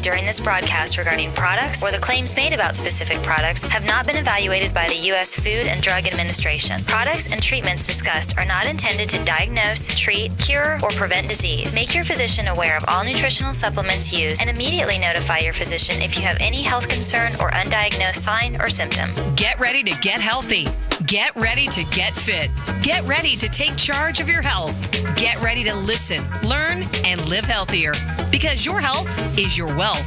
during this broadcast regarding products or the claims made about specific products have not been evaluated by the U.S. Food and Drug Administration. Products and treatments discussed are not intended to diagnose, treat, cure, or prevent disease. Make your physician aware of all nutritional supplements used and immediately notify your physician if you have any health concern or undiagnosed sign or symptom. Get ready to get healthy. Get ready to get fit. Get ready to take charge of your health. Get ready to listen, learn, and live healthier, because your health is your wealth.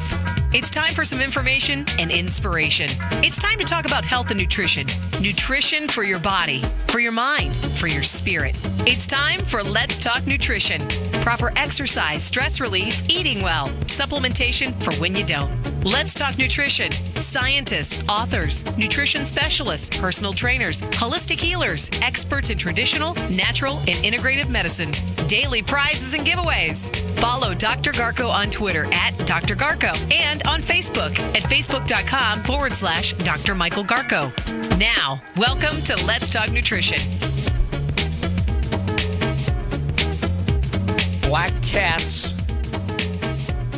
It's time for some information and inspiration. It's time to talk about health and nutrition. Nutrition for your body, for your mind, for your spirit. It's time for Let's Talk Nutrition. Proper exercise, stress relief, eating well, supplementation for when you don't. Let's Talk Nutrition. Scientists, authors, nutrition specialists, personal trainers, holistic healers, experts in traditional, natural, and integrative medicine. Daily prizes and giveaways. Follow Dr. Garko on Twitter at Dr. Garko and on Facebook at facebook.com/Dr. Michael Garko. Now, welcome to Let's Talk Nutrition. Black cats,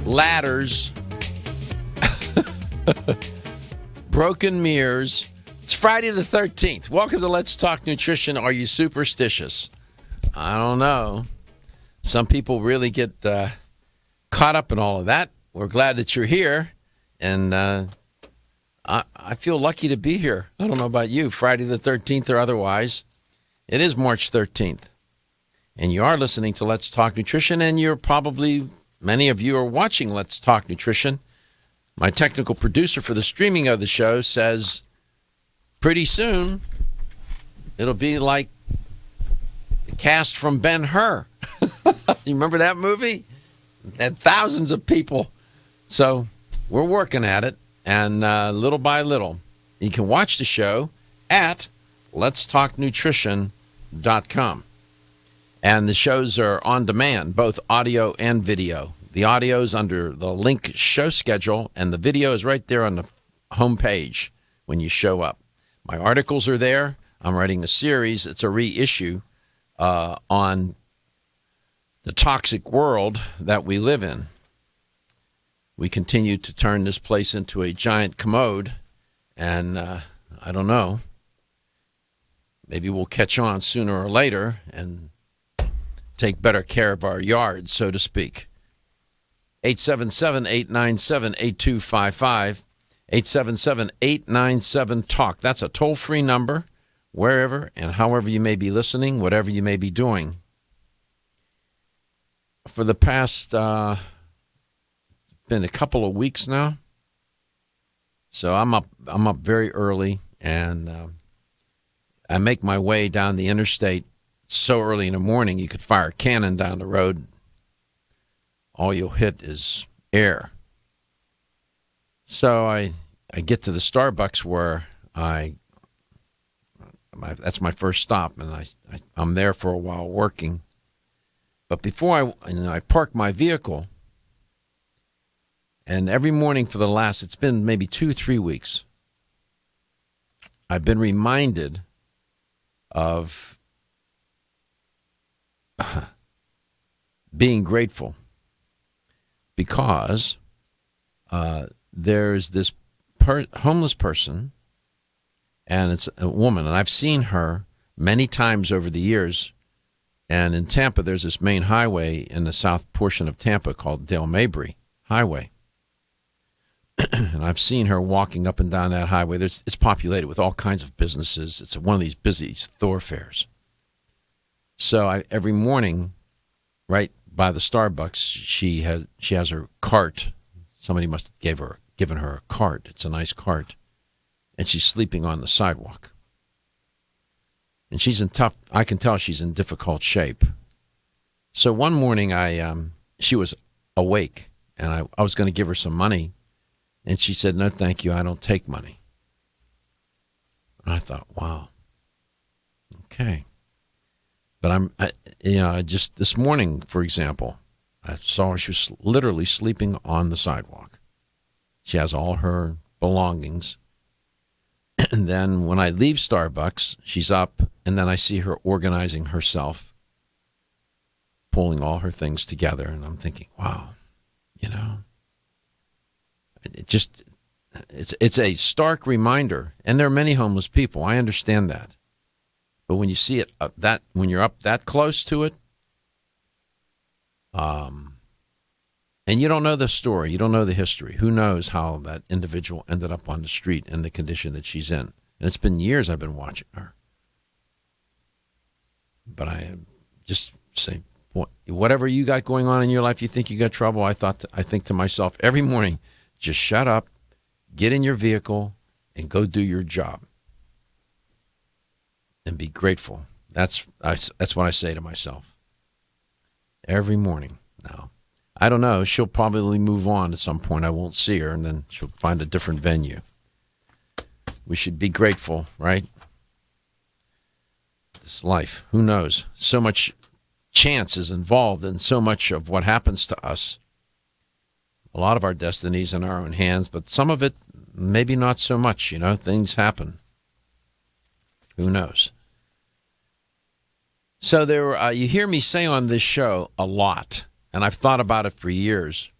ladders, broken mirrors. It's Friday the 13th. Welcome to Let's Talk Nutrition. Are you superstitious? I don't know. Some people really get caught up in all of that. We're glad that you're here, and I feel lucky to be here. I don't know about you, Friday the 13th or otherwise. It is March 13th, and you are listening to Let's Talk Nutrition, and many of you are watching Let's Talk Nutrition. My technical producer for the streaming of the show says pretty soon it'll be like the cast from Ben-Hur. You remember that movie? It had thousands of people. So we're working at it, and little by little, you can watch the show at letstalknutrition.com. And the shows are on demand, both audio and video. The audio is under the link show schedule, and the video is right there on the home page when you show up. My articles are there. I'm writing a series. It's a reissue on the toxic world that we live in. We continue to turn this place into a giant commode, and I don't know. Maybe we'll catch on sooner or later and take better care of our yards, so to speak. 877-897-8255, 877-897-TALK. That's a toll-free number, wherever and however you may be listening, whatever you may be doing. For the past, been a couple of weeks now, so I'm up very early, and I make my way down the interstate so early in the morning you could fire a cannon down the road. All you'll hit is air. So I get to the Starbucks where that's my first stop, and I'm there for a while working. But before I park my vehicle, and every morning for it's been maybe 2-3 weeks, I've been reminded of being grateful, because there's this homeless person, and it's a woman, and I've seen her many times over the years. And in Tampa, there's this main highway in the south portion of Tampa called Dale Mabry Highway. And I've seen her walking up and down that highway. It's populated with all kinds of businesses. It's one of these busy thoroughfares. So every morning, right by the Starbucks, she has her cart. Somebody must have given her a cart. It's a nice cart. And she's sleeping on the sidewalk. And I can tell she's in difficult shape. So one morning she was awake, and I was going to give her some money. And she said, "No, thank you, I don't take money." And I thought, wow, okay. But just this morning, for example, I saw her, she was literally sleeping on the sidewalk. She has all her belongings. And then when I leave Starbucks, she's up, and then I see her organizing herself, pulling all her things together, and I'm thinking, wow, it's a stark reminder. And there are many homeless people. I understand that. But when you see it when you're up that close to it, and you don't know the story, you don't know the history. Who knows how that individual ended up on the street in the condition that she's in? And it's been years I've been watching her. But I am just saying, whatever you got going on in your life, you think you got trouble. I think to myself every morning, just shut up, get in your vehicle, and go do your job, and be grateful. That's what I say to myself every morning. Now, I don't know. She'll probably move on at some point. I won't see her, and then she'll find a different venue. We should be grateful, right? This life, who knows? So much chance is involved in so much of what happens to us. A lot of our destinies in our own hands, but some of it maybe not so much. Things happen. Who knows? So you hear me say on this show a lot, and I've thought about it for years.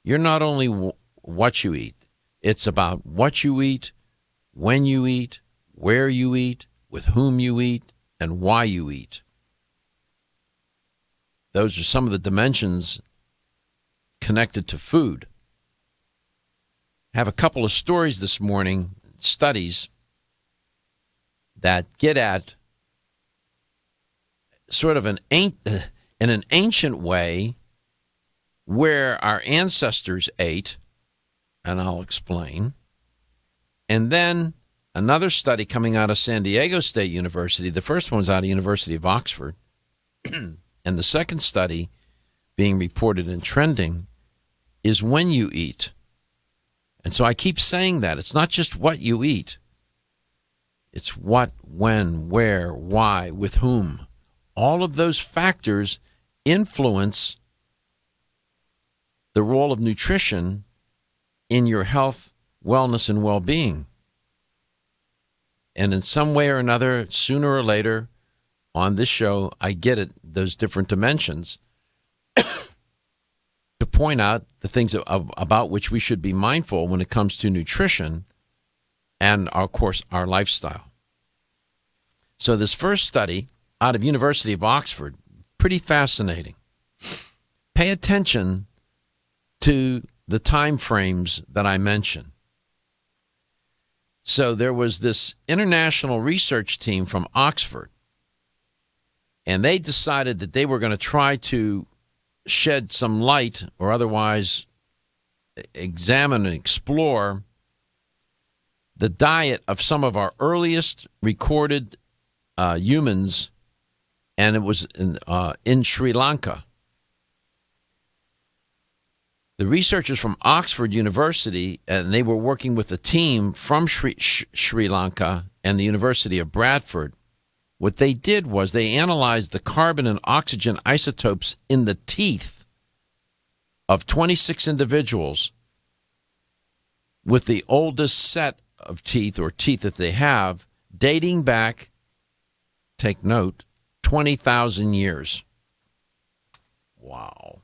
You're not only what you eat, it's about what you eat, when you eat, where you eat, with whom you eat, and why you eat. Those are some of the dimensions connected to food. I have a couple of stories this morning, studies, that get at sort of in an ancient way where our ancestors ate, and I'll explain. And then another study coming out of San Diego State University. The first one's out of University of Oxford. And the second study being reported and trending is when you eat. And so I keep saying that. It's not just what you eat. It's what, when, where, why, with whom. All of those factors influence the role of nutrition in your health, wellness, and well-being. And in some way or another, sooner or later, on this show, I get it, those different dimensions, to point out the things about which we should be mindful when it comes to nutrition and, of course, our lifestyle. So this first study out of University of Oxford, pretty fascinating. Pay attention to the time frames that I mentioned. So there was this international research team from Oxford, and they decided that they were going to try to shed some light or otherwise examine and explore the diet of some of our earliest recorded humans, and it was in Sri Lanka. The researchers from Oxford University, and they were working with a team from Sri Lanka and the University of Bradford. What they did was they analyzed the carbon and oxygen isotopes in the teeth of 26 individuals with the oldest set of teeth or teeth that they have dating back, take note, 20,000 years. Wow.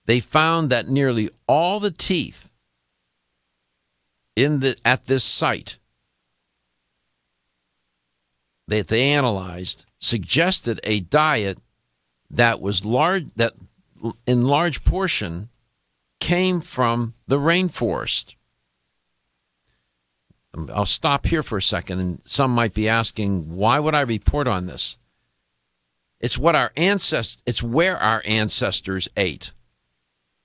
They found that nearly all the teeth at this site that they analyzed suggested a diet that was large, that in large portion came from the rainforest. I'll stop here for a second, and some might be asking, why would I report on this? It's where our ancestors ate.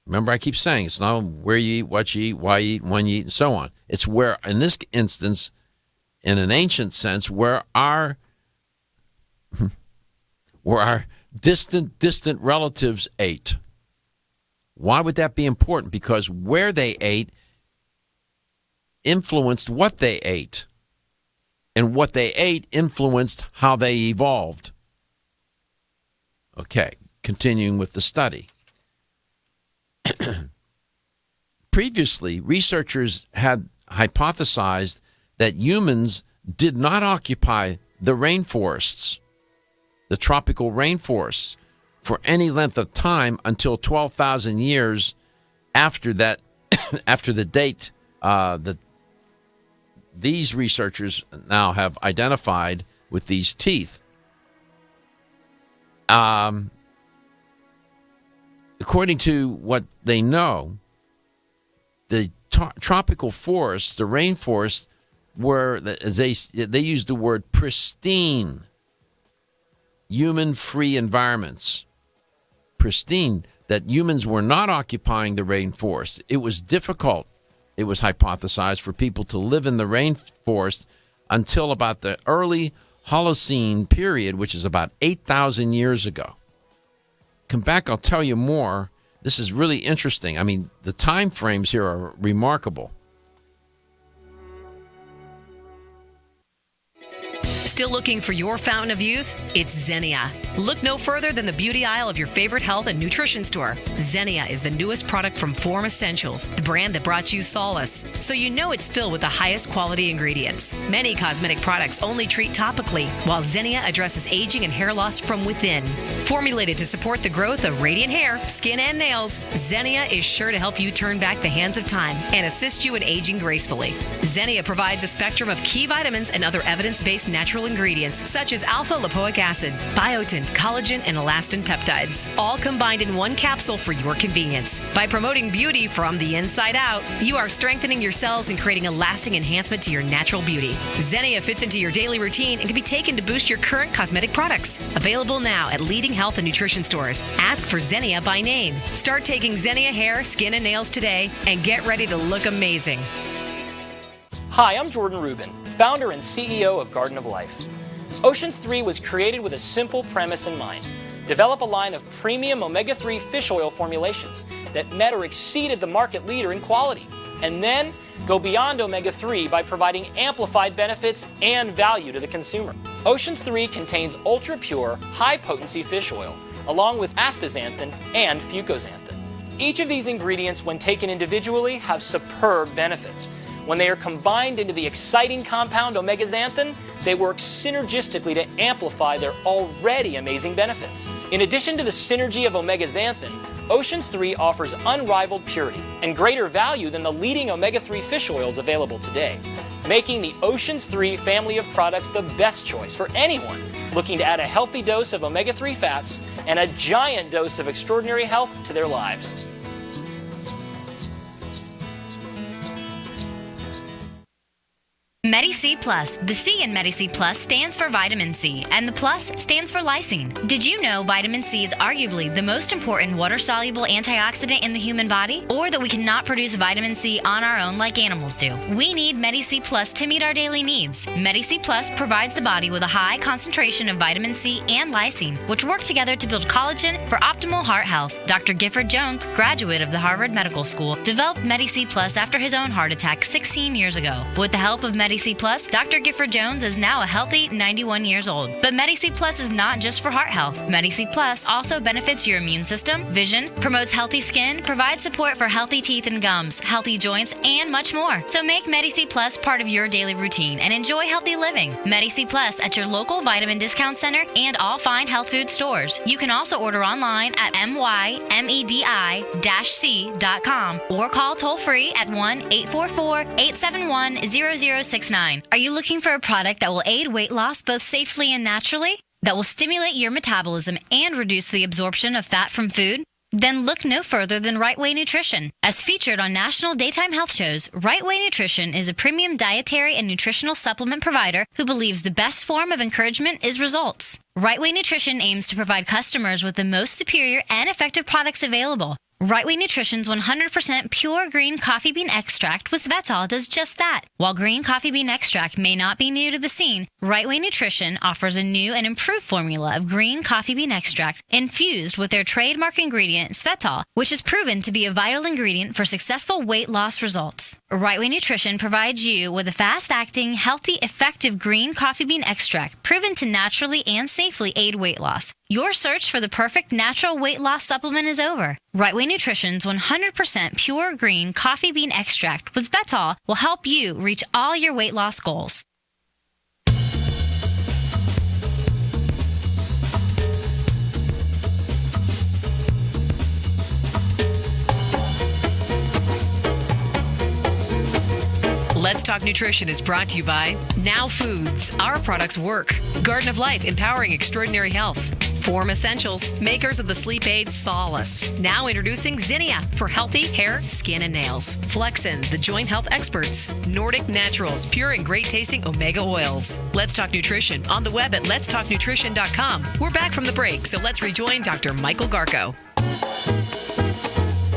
Remember, I keep saying it's not where you eat, what you eat, why you eat, when you eat, and so on. It's where, in this instance, in an ancient sense, where our distant relatives ate. Why would that be important? Because where they ate influenced what they ate, and what they ate influenced how they evolved. Okay, continuing with the study. Previously, researchers had hypothesized that humans did not occupy the rainforests, the tropical rainforests, for any length of time until 12,000 years after that after the date that these researchers now have identified with these teeth. According to what they know, the tropical forests, the rainforests, were, as they use the word pristine, human-free environments. Pristine, that humans were not occupying the rainforest. It was difficult, it was hypothesized, for people to live in the rainforest until about the early Holocene period, which is about 8,000 years ago. Come back, I'll tell you more. This is really interesting. I mean, the time frames here are remarkable. Still looking for your fountain of youth? It's Xenia. Look no further than the beauty aisle of your favorite health and nutrition store. Xenia is the newest product from Form Essentials, the brand that brought you solace. So you know it's filled with the highest quality ingredients. Many cosmetic products only treat topically, while Xenia addresses aging and hair loss from within. Formulated to support the growth of radiant hair, skin, and nails, Xenia is sure to help you turn back the hands of time and assist you in aging gracefully. Xenia provides a spectrum of key vitamins and other evidence-based natural ingredients such as alpha-lipoic acid, biotin, collagen, and elastin peptides, all combined in one capsule for your convenience. By promoting beauty from the inside out, you are strengthening your cells and creating a lasting enhancement to your natural beauty. Xenia fits into your daily routine and can be taken to boost your current cosmetic products. Available now at leading health and nutrition stores. Ask for Xenia by name. Start taking Xenia hair, skin, and nails today and get ready to look amazing. Hi, I'm Jordan Rubin, founder and CEO of Garden of Life. Oceans 3 was created with a simple premise in mind. Develop a line of premium omega-3 fish oil formulations that met or exceeded the market leader in quality, and then go beyond omega-3 by providing amplified benefits and value to the consumer. Oceans 3 contains ultra-pure, high-potency fish oil, along with astaxanthin and fucoxanthin. Each of these ingredients, when taken individually, have superb benefits. When they are combined into the exciting compound omega-xanthin, they work synergistically to amplify their already amazing benefits. In addition to the synergy of omega-xanthin, Oceans 3 offers unrivaled purity and greater value than the leading omega-3 fish oils available today, making the Oceans 3 family of products the best choice for anyone looking to add a healthy dose of omega-3 fats and a giant dose of extraordinary health to their lives. Medi-C Plus. The C in Medi-C Plus stands for vitamin C, and the plus stands for lysine. Did you know vitamin C is arguably the most important water-soluble antioxidant in the human body? Or that we cannot produce vitamin C on our own like animals do? We need Medi-C Plus to meet our daily needs. Medi-C Plus provides the body with a high concentration of vitamin C and lysine, which work together to build collagen for optimal heart health. Dr. Gifford Jones, graduate of the Harvard Medical School, developed Medi-C Plus after his own heart attack 16 years ago. With the help of Medi-C Plus, Dr. Gifford Jones is now a healthy 91 years old. But Medi-C Plus is not just for heart health. Medi-C Plus also benefits your immune system, vision, promotes healthy skin, provides support for healthy teeth and gums, healthy joints, and much more. So make Medi-C Plus part of your daily routine and enjoy healthy living. Medi-C Plus at your local vitamin discount center and all fine health food stores. You can also order online at mymedi-c.com or call toll-free at 1-844-871-0069. Are you looking for a product that will aid weight loss both safely and naturally? That will stimulate your metabolism and reduce the absorption of fat from food? Then look no further than Right Way Nutrition. As featured on national daytime health shows, Right Way Nutrition is a premium dietary and nutritional supplement provider who believes the best form of encouragement is results. Right Way Nutrition aims to provide customers with the most superior and effective products available. Right Way Nutrition's 100% pure green coffee bean extract with Svetol does just that. While green coffee bean extract may not be new to the scene, Right Way Nutrition offers a new and improved formula of green coffee bean extract infused with their trademark ingredient Svetol, which is proven to be a vital ingredient for successful weight loss results. Right Way Nutrition provides you with a fast-acting, healthy, effective green coffee bean extract proven to naturally and safely aid weight loss. Your search for the perfect natural weight loss supplement is over. Right Way Nutrition's 100% pure green coffee bean extract with Svetol will help you reach all your weight loss goals. Let's Talk Nutrition is brought to you by Now Foods. Our products work. Garden of Life, empowering extraordinary health. Form Essentials, makers of the sleep aid Solace. Now introducing Zinnia for healthy hair, skin, and nails. Flexin, the joint health experts. Nordic Naturals, pure and great tasting omega oils. Let's Talk Nutrition on the web at letstalknutrition.com. We're back from the break, so let's rejoin Dr. Michael Garko.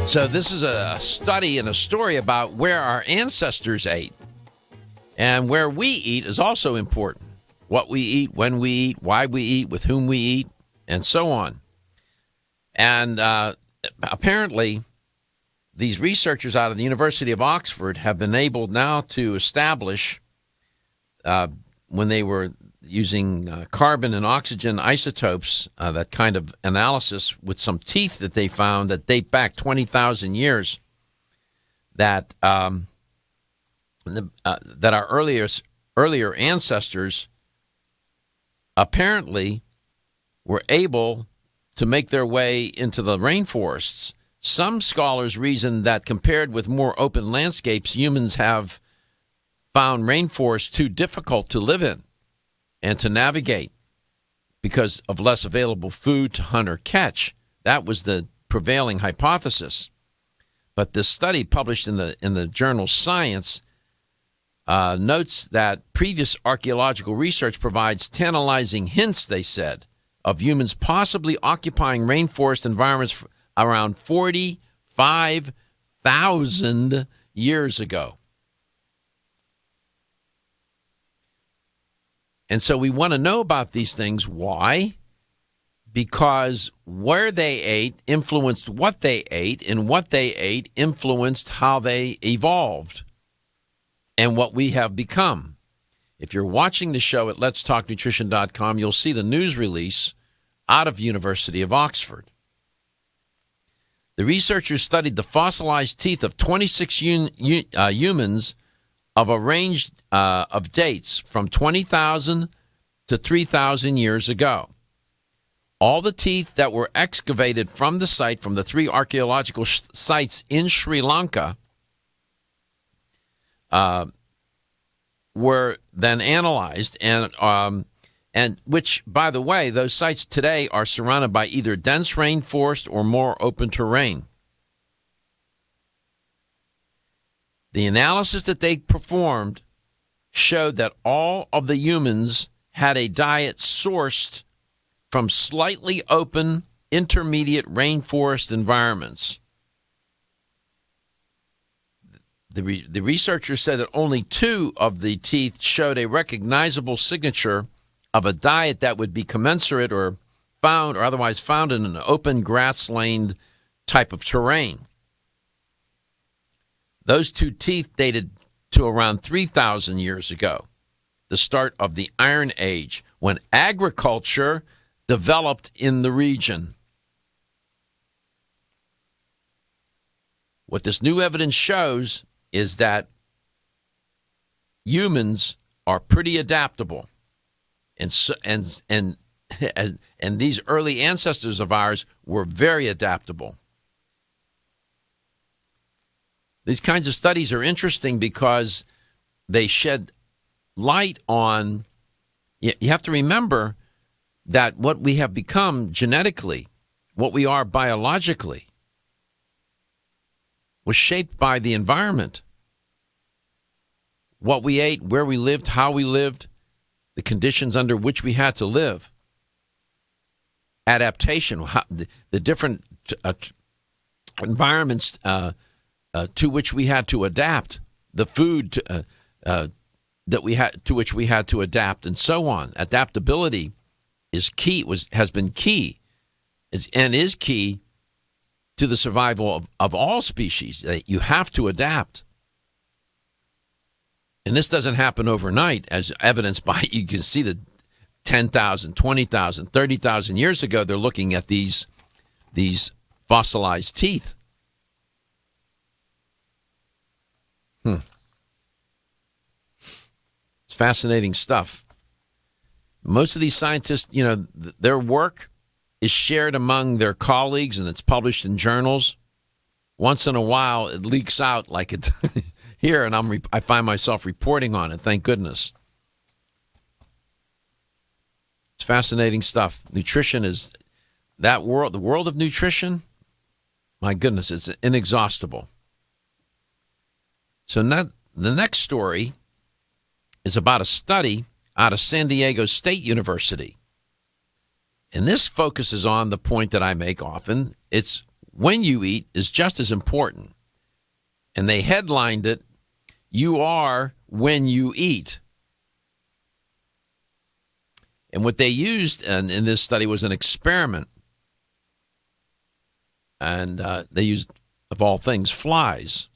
So this is a study and a story about where our ancestors ate. And where we eat is also important. What we eat, when we eat, why we eat, with whom we eat, and so on. And apparently, these researchers out of the University of Oxford have been able now to establish, when they were using carbon and oxygen isotopes, that kind of analysis with some teeth that they found that date back 20,000 years, that that our earlier ancestors apparently were able to make their way into the rainforests. Some scholars reason that compared with more open landscapes, humans have found rainforests too difficult to live in and to navigate because of less available food to hunt or catch. That was the prevailing hypothesis. But this study published in the journal Science notes that previous archaeological research provides tantalizing hints, they said, of humans possibly occupying rainforest environments around 45,000 years ago. And so we want to know about these things. Why? Because where they ate influenced what they ate, and what they ate influenced how they evolved and what we have become. If you're watching the show at letstalknutrition.com, you'll see the news release out of University of Oxford. The researchers studied the fossilized teeth of 26 humans of a range of dates from 20,000 to 3,000 years ago. All the teeth that were excavated from the site, from the 3 archaeological sites in Sri Lanka, were then analyzed, and which, by the way, those sites today are surrounded by either dense rainforest or more open terrain. The analysis that they performed showed that all of the humans had a diet sourced from slightly open, intermediate rainforest environments. The researchers said that only 2 of the teeth showed a recognizable signature of a diet that would be commensurate or found or otherwise found in an open grassland type of terrain. Those 2 teeth dated to around 3,000 years ago, the start of the Iron Age, when agriculture developed in the region. What this new evidence shows is that humans are pretty adaptable, and these early ancestors of ours were very adaptable. These kinds of studies are interesting because they shed light on. You have to remember that what we have become genetically, what we are biologically, was shaped by the environment. What we ate, where we lived, how we lived, the conditions under which we had to live. Adaptation, the different environments to which we had to adapt, the food that we had to which we had to adapt, and so on. Adaptability is key. Has been key, is key to the survival of all species. You have to adapt. And this doesn't happen overnight, as evidenced by, you can see that 10,000, 20,000, 30,000 years ago, they're looking at these fossilized teeth. It's fascinating stuff. Most of these scientists, their work is shared among their colleagues, and it's published in journals. Once in a while, it leaks out like here, and I find myself reporting on it. Thank goodness. It's fascinating stuff. Nutrition is that world. The world of nutrition. My goodness, it's inexhaustible. So the next story is about a study out of San Diego State University. And this focuses on the point that I make often. It's when you eat is just as important. And they headlined it, "You are when you eat." And what they used in this study was an experiment. And they used, of all things, flies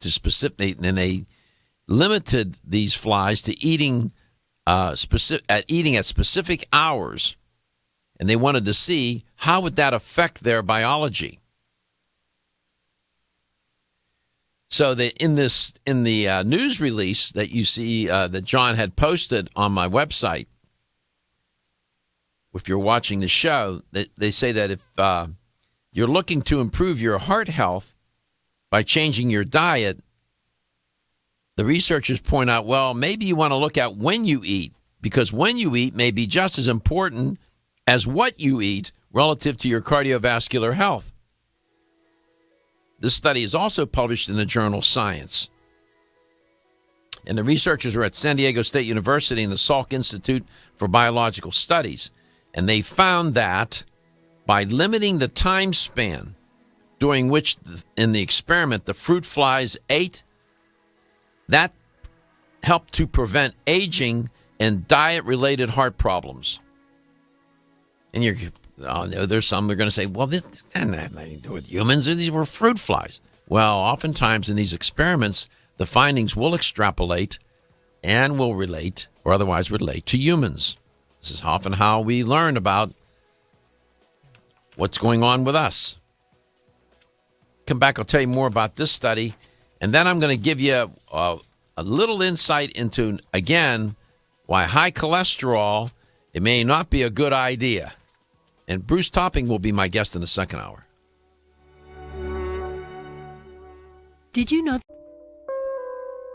to specific, and they limited these flies to eating at specific hours, and they wanted to see how would that affect their biology. So in the news release that you see that John had posted on my website, if you're watching the show, they say that if you're looking to improve your heart health by changing your diet, the researchers point out, well, maybe you want to look at when you eat, because when you eat may be just as important as what you eat relative to your cardiovascular health. This study is also published in the journal Science. And the researchers were at San Diego State University and the Salk Institute for Biological Studies. And they found that by limiting the time span during which, in the experiment, the fruit flies ate, that helped to prevent aging and diet-related heart problems. And there's some that are going to say, well, this had nothing to do with humans. These were fruit flies. Well, oftentimes in these experiments, the findings will extrapolate and will relate, or otherwise relate, to humans. This is often how we learn about what's going on with us. Come back, I'll tell you more about this study. And then I'm going to give you a little insight into, again, why high cholesterol, it may not be a good idea. And Bruce Topping will be my guest in the second hour. Did you know?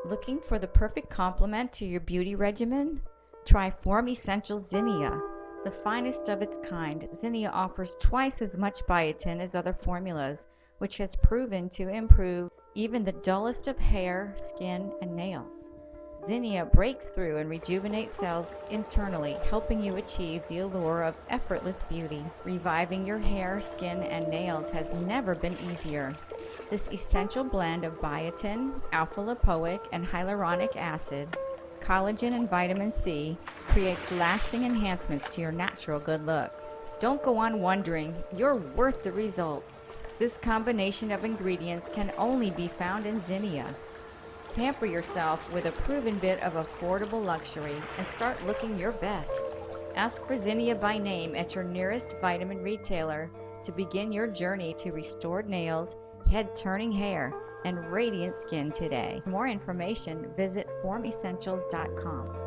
Looking for the perfect complement to your beauty regimen? Try Form Essentials Zinnia. The finest of its kind, Zinnia offers twice as much biotin as other formulas, which has proven to improve even the dullest of hair, skin, and nails. Zinnia breaks through and rejuvenates cells internally, helping you achieve the allure of effortless beauty. Reviving your hair, skin, and nails has never been easier. This essential blend of biotin, alpha-lipoic, and hyaluronic acid, collagen, and vitamin C creates lasting enhancements to your natural good look. Don't go on wondering, you're worth the result. This combination of ingredients can only be found in Zinnia. Pamper yourself with a proven bit of affordable luxury and start looking your best. Ask for Zinnia by name at your nearest vitamin retailer to begin your journey to restored nails, head-turning hair, and radiant skin today. For more information, visit formessentials.com.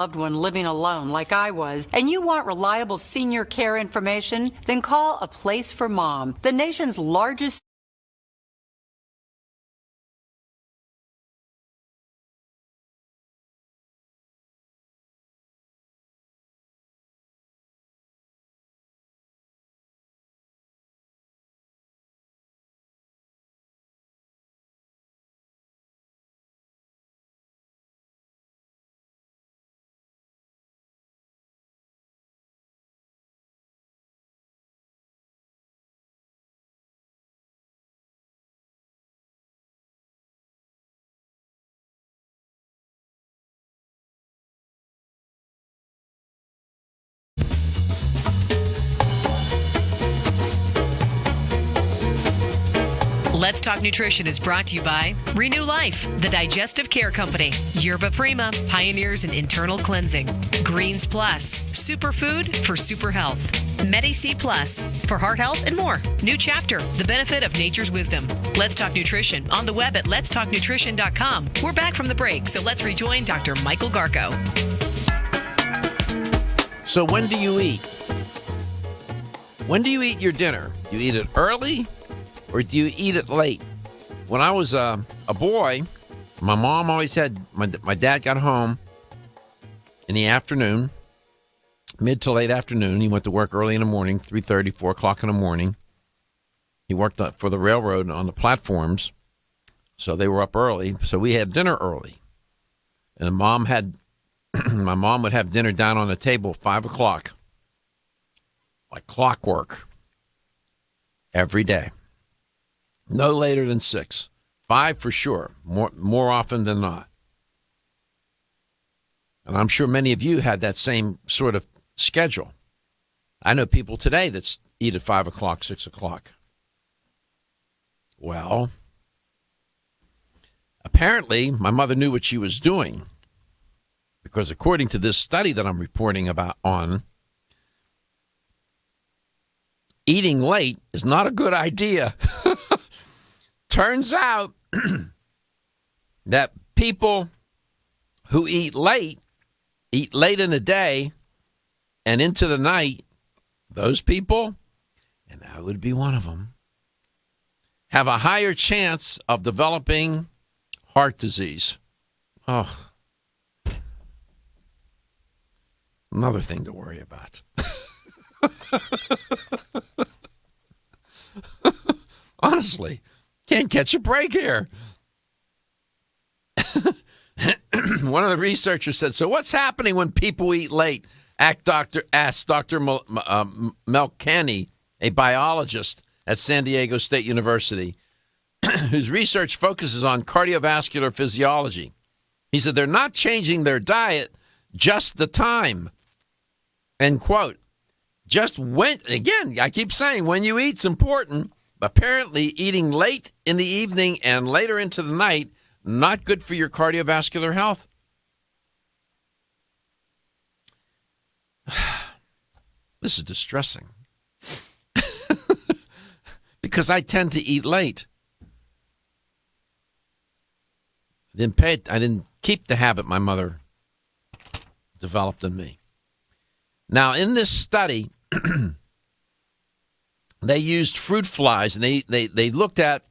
Loved one living alone like I was, and you want reliable senior care information? Then call A Place for Mom, the nation's largest. Let's Talk Nutrition is brought to you by Renew Life, the Digestive Care Company, Yerba Prima, pioneers in internal cleansing, Greens Plus, superfood for super health, Medi-C Plus, for heart health and more. New Chapter, the benefit of nature's wisdom. Let's Talk Nutrition, on the web at letstalknutrition.com. We're back from the break, so let's rejoin Dr. Michael Garko. So when do you eat? When do you eat your dinner? Do you eat it early? Or do you eat it late? When I was a boy, my mom always had, my dad got home in the afternoon, mid to late afternoon. He went to work early in the morning, 3:30, 4 o'clock in the morning. He worked for the railroad on the platforms, so they were up early. So we had dinner early. And my mom would have dinner down on the table 5 o'clock, like clockwork, every day. No later than 6. 5 for sure, more often than not. And I'm sure many of you had that same sort of schedule. I know people today that eat at 5 o'clock, 6 o'clock. Well, apparently my mother knew what she was doing, because according to this study that I'm reporting about on, eating late is not a good idea. Turns out that people who eat late in the day and into the night, those people, and I would be one of them, have a higher chance of developing heart disease. Oh, another thing to worry about. Honestly. Can't catch a break here. One of the researchers said, so what's happening when people eat late? Asked Dr. Melkani, a biologist at San Diego State University, whose research focuses on cardiovascular physiology. He said, they're not changing their diet, just the time. End quote. Just when, again, I keep saying when you eat's important. Apparently, eating late in the evening and later into the night, not good for your cardiovascular health. This is distressing. Because I tend to eat late. I didn't keep the habit my mother developed in me. Now, in this study, they used fruit flies, and they looked at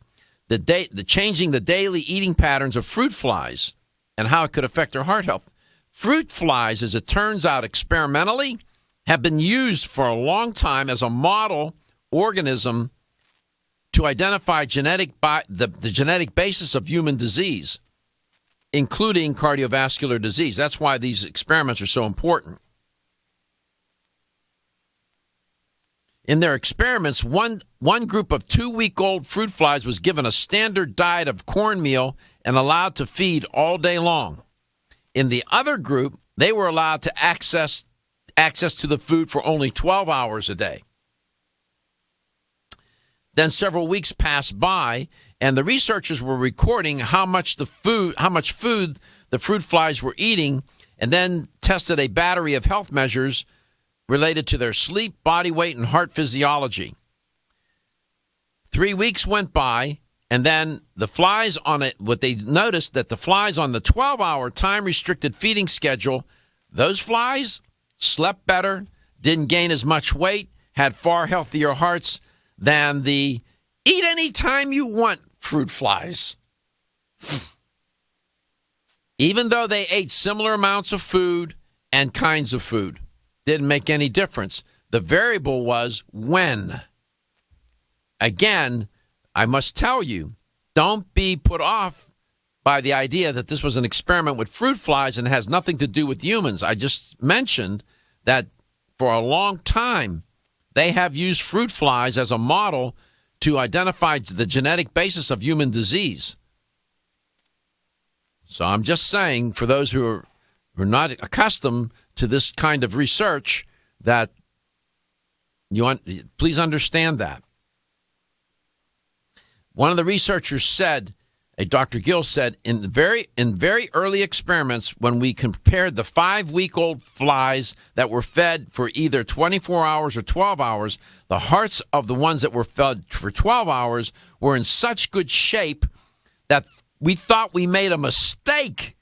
the changing the daily eating patterns of fruit flies and how it could affect their heart health. Fruit flies, as it turns out, experimentally, have been used for a long time as a model organism to identify the genetic basis of human disease, including cardiovascular disease. That's why these experiments are so important. In their experiments, one group of 2-week-old fruit flies was given a standard diet of cornmeal and allowed to feed all day long. In the other group, they were allowed to access to the food for only 12 hours a day. Then several weeks passed by, and the researchers were recording how much food the fruit flies were eating, and then tested a battery of health measures related to their sleep, body weight, and heart physiology. 3 weeks went by, and then the flies on it, what they noticed that the flies on the 12-hour time-restricted feeding schedule those flies slept better, didn't gain as much weight, had far healthier hearts than the eat any time you want fruit flies. Even though they ate similar amounts of food and kinds of food, didn't make any difference. The variable was when. Again, I must tell you, don't be put off by the idea that this was an experiment with fruit flies and has nothing to do with humans. I just mentioned that for a long time, they have used fruit flies as a model to identify the genetic basis of human disease. So I'm just saying, for those who are not accustomed to this kind of research, that please understand that. One of the researchers said, Dr. Gill said, in very early experiments, when we compared the 5-week-old flies that were fed for either 24 hours or 12 hours, the hearts of the ones that were fed for 12 hours were in such good shape that we thought we made a mistake.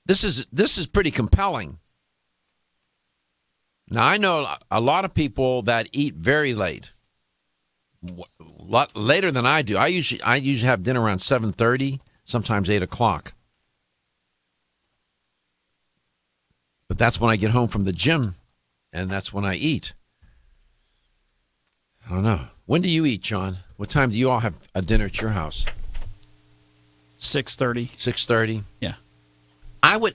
This is pretty compelling. Now, I know a lot of people that eat very late. A lot later than I do. I usually have dinner around 7:30, sometimes 8 o'clock. But that's when I get home from the gym, and that's when I eat. I don't know. When do you eat, John? What time do you all have a dinner at your house? 6:30. 6:30? Yeah. I would,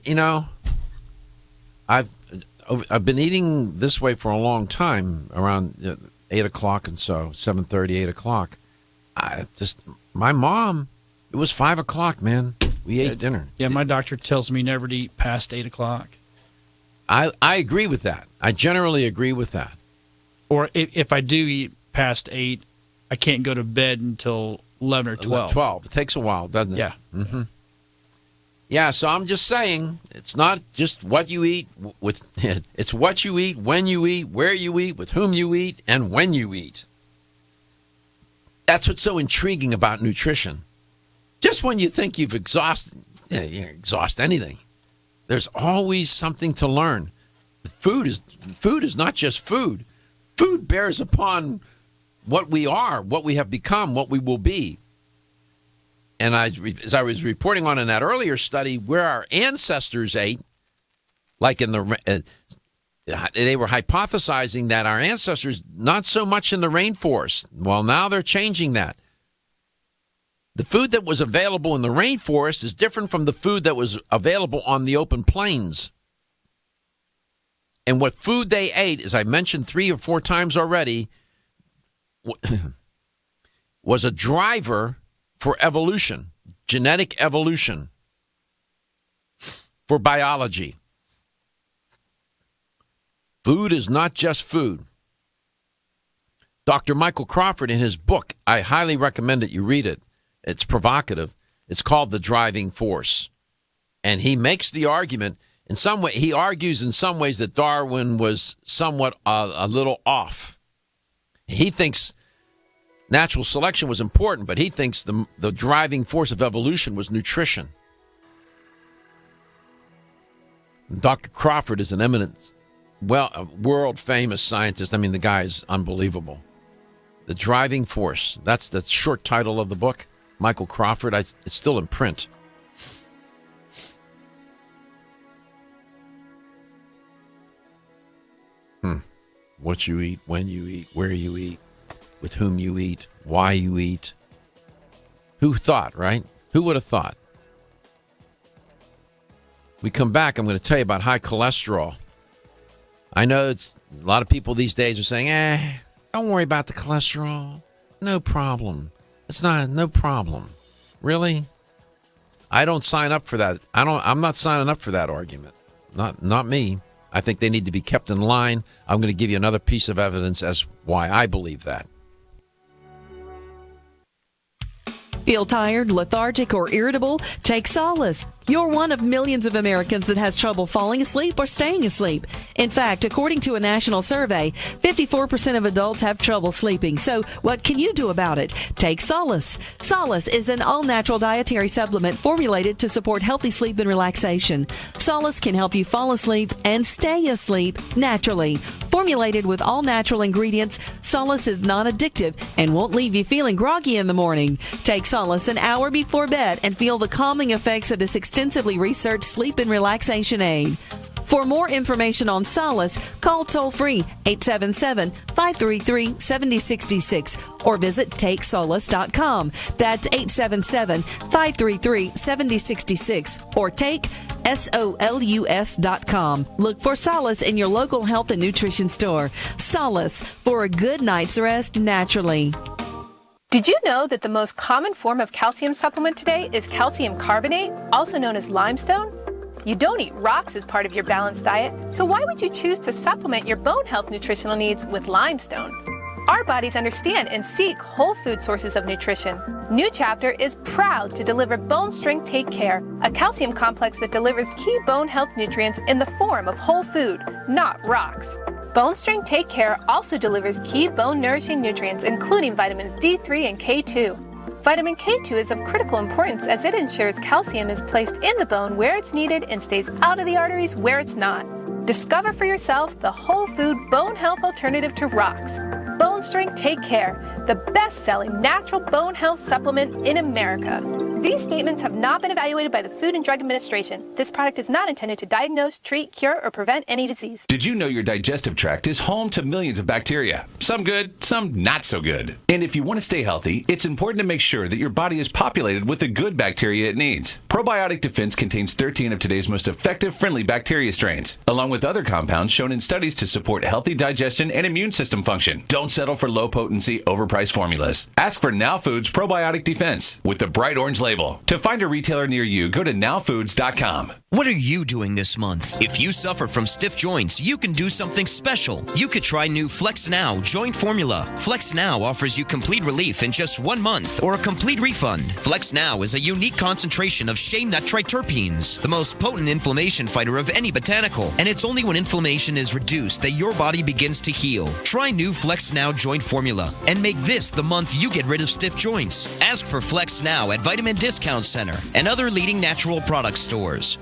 I've been eating this way for a long time, around 8 o'clock and so, 7:30, 8 o'clock. My mom, it was 5 o'clock, man. We ate dinner. Yeah, my doctor tells me never to eat past 8 o'clock. I agree with that. I generally agree with that. Or if I do eat past 8, I can't go to bed until 11 or 12. 12. It takes a while, doesn't it? Yeah. Mm-hmm. Yeah, so I'm just saying, it's not just what you eat, it's what you eat, when you eat, where you eat, with whom you eat, and when you eat. That's what's so intriguing about nutrition. Just when you think you've exhausted anything, there's always something to learn. Food is not just food. Food bears upon what we are, what we have become, what we will be. And as I was reporting on in that earlier study, where our ancestors ate, like they were hypothesizing that our ancestors, not so much in the rainforest. Well, now they're changing that. The food that was available in the rainforest is different from the food that was available on the open plains. And what food they ate, as I mentioned 3 or 4 times already, was a driver for evolution, genetic evolution, for biology. Food is not just food. Dr. Michael Crawford, in his book, I highly recommend that you read it. It's provocative. It's called The Driving Force. And he makes the argument, in some way, he argues in some ways that Darwin was somewhat a little off. He thinks natural selection was important, but he thinks the driving force of evolution was nutrition. Dr. Crawford is an eminent, world-famous scientist. I mean, the guy is unbelievable. The Driving Force. That's the short title of the book. Michael Crawford. It's still in print. What you eat, when you eat, where you eat, with whom you eat, why you eat. Who thought, right? Who would have thought? We come back, I'm going to tell you about high cholesterol. I know a lot of people these days are saying, don't worry about the cholesterol. No problem. No problem. Really? I don't sign up for that. I'm not signing up for that argument. Not me. I think they need to be kept in line. I'm going to give you another piece of evidence as why I believe that. Feel tired, lethargic, or irritable? Take solace. You're one of millions of Americans that has trouble falling asleep or staying asleep. In fact, according to a national survey, 54% of adults have trouble sleeping. So what can you do about it? Take Solace. Solace is an all-natural dietary supplement formulated to support healthy sleep and relaxation. Solace can help you fall asleep and stay asleep naturally. Formulated with all-natural ingredients, Solace is non-addictive and won't leave you feeling groggy in the morning. Take Solace an hour before bed and feel the calming effects of this extensively researched sleep and relaxation aid. For more information on Solace, call toll-free 877-533-7066 or visit TakeSolace.com. That's 877-533-7066 or take SOLUS.com. Look for Solace in your local health and nutrition store. Solace, for a good night's rest naturally. Did you know that the most common form of calcium supplement today is calcium carbonate, also known as limestone? You don't eat rocks as part of your balanced diet, so why would you choose to supplement your bone health nutritional needs with limestone? Our bodies understand and seek whole food sources of nutrition. New Chapter is proud to deliver Bone Strength Take Care, a calcium complex that delivers key bone health nutrients in the form of whole food, not rocks. Bone Strength Take Care also delivers key bone nourishing nutrients, including vitamins D3 and K2. Vitamin K2 is of critical importance as it ensures calcium is placed in the bone where it's needed and stays out of the arteries where it's not. Discover for yourself the whole food bone health alternative to rocks. Bone Strength Take Care, the best-selling natural bone health supplement in America. These statements have not been evaluated by the Food and Drug Administration. This product is not intended to diagnose, treat, cure, or prevent any disease. Did you know your digestive tract is home to millions of bacteria? Some good, some not so good. And if you want to stay healthy, it's important to make sure that your body is populated with the good bacteria it needs. Probiotic Defense contains 13 of today's most effective friendly bacteria strains, along with other compounds shown in studies to support healthy digestion and immune system function. Don't settle for low-potency, overpriced formulas. Ask for Now Foods Probiotic Defense with the bright orange label. To find a retailer near you, go to nowfoods.com. What are you doing this month? If you suffer from stiff joints, you can do something special. You could try new Flex Now Joint Formula. Flex Now offers you complete relief in just 1 month or a complete refund. Flex Now is a unique concentration of shea nut triterpenes, the most potent inflammation fighter of any botanical, and it's only when inflammation is reduced that your body begins to heal. Try new Flex Now Joint Formula and make this the month you get rid of stiff joints. Ask for Flex Now at Vitamin Discount Center and other leading natural product stores.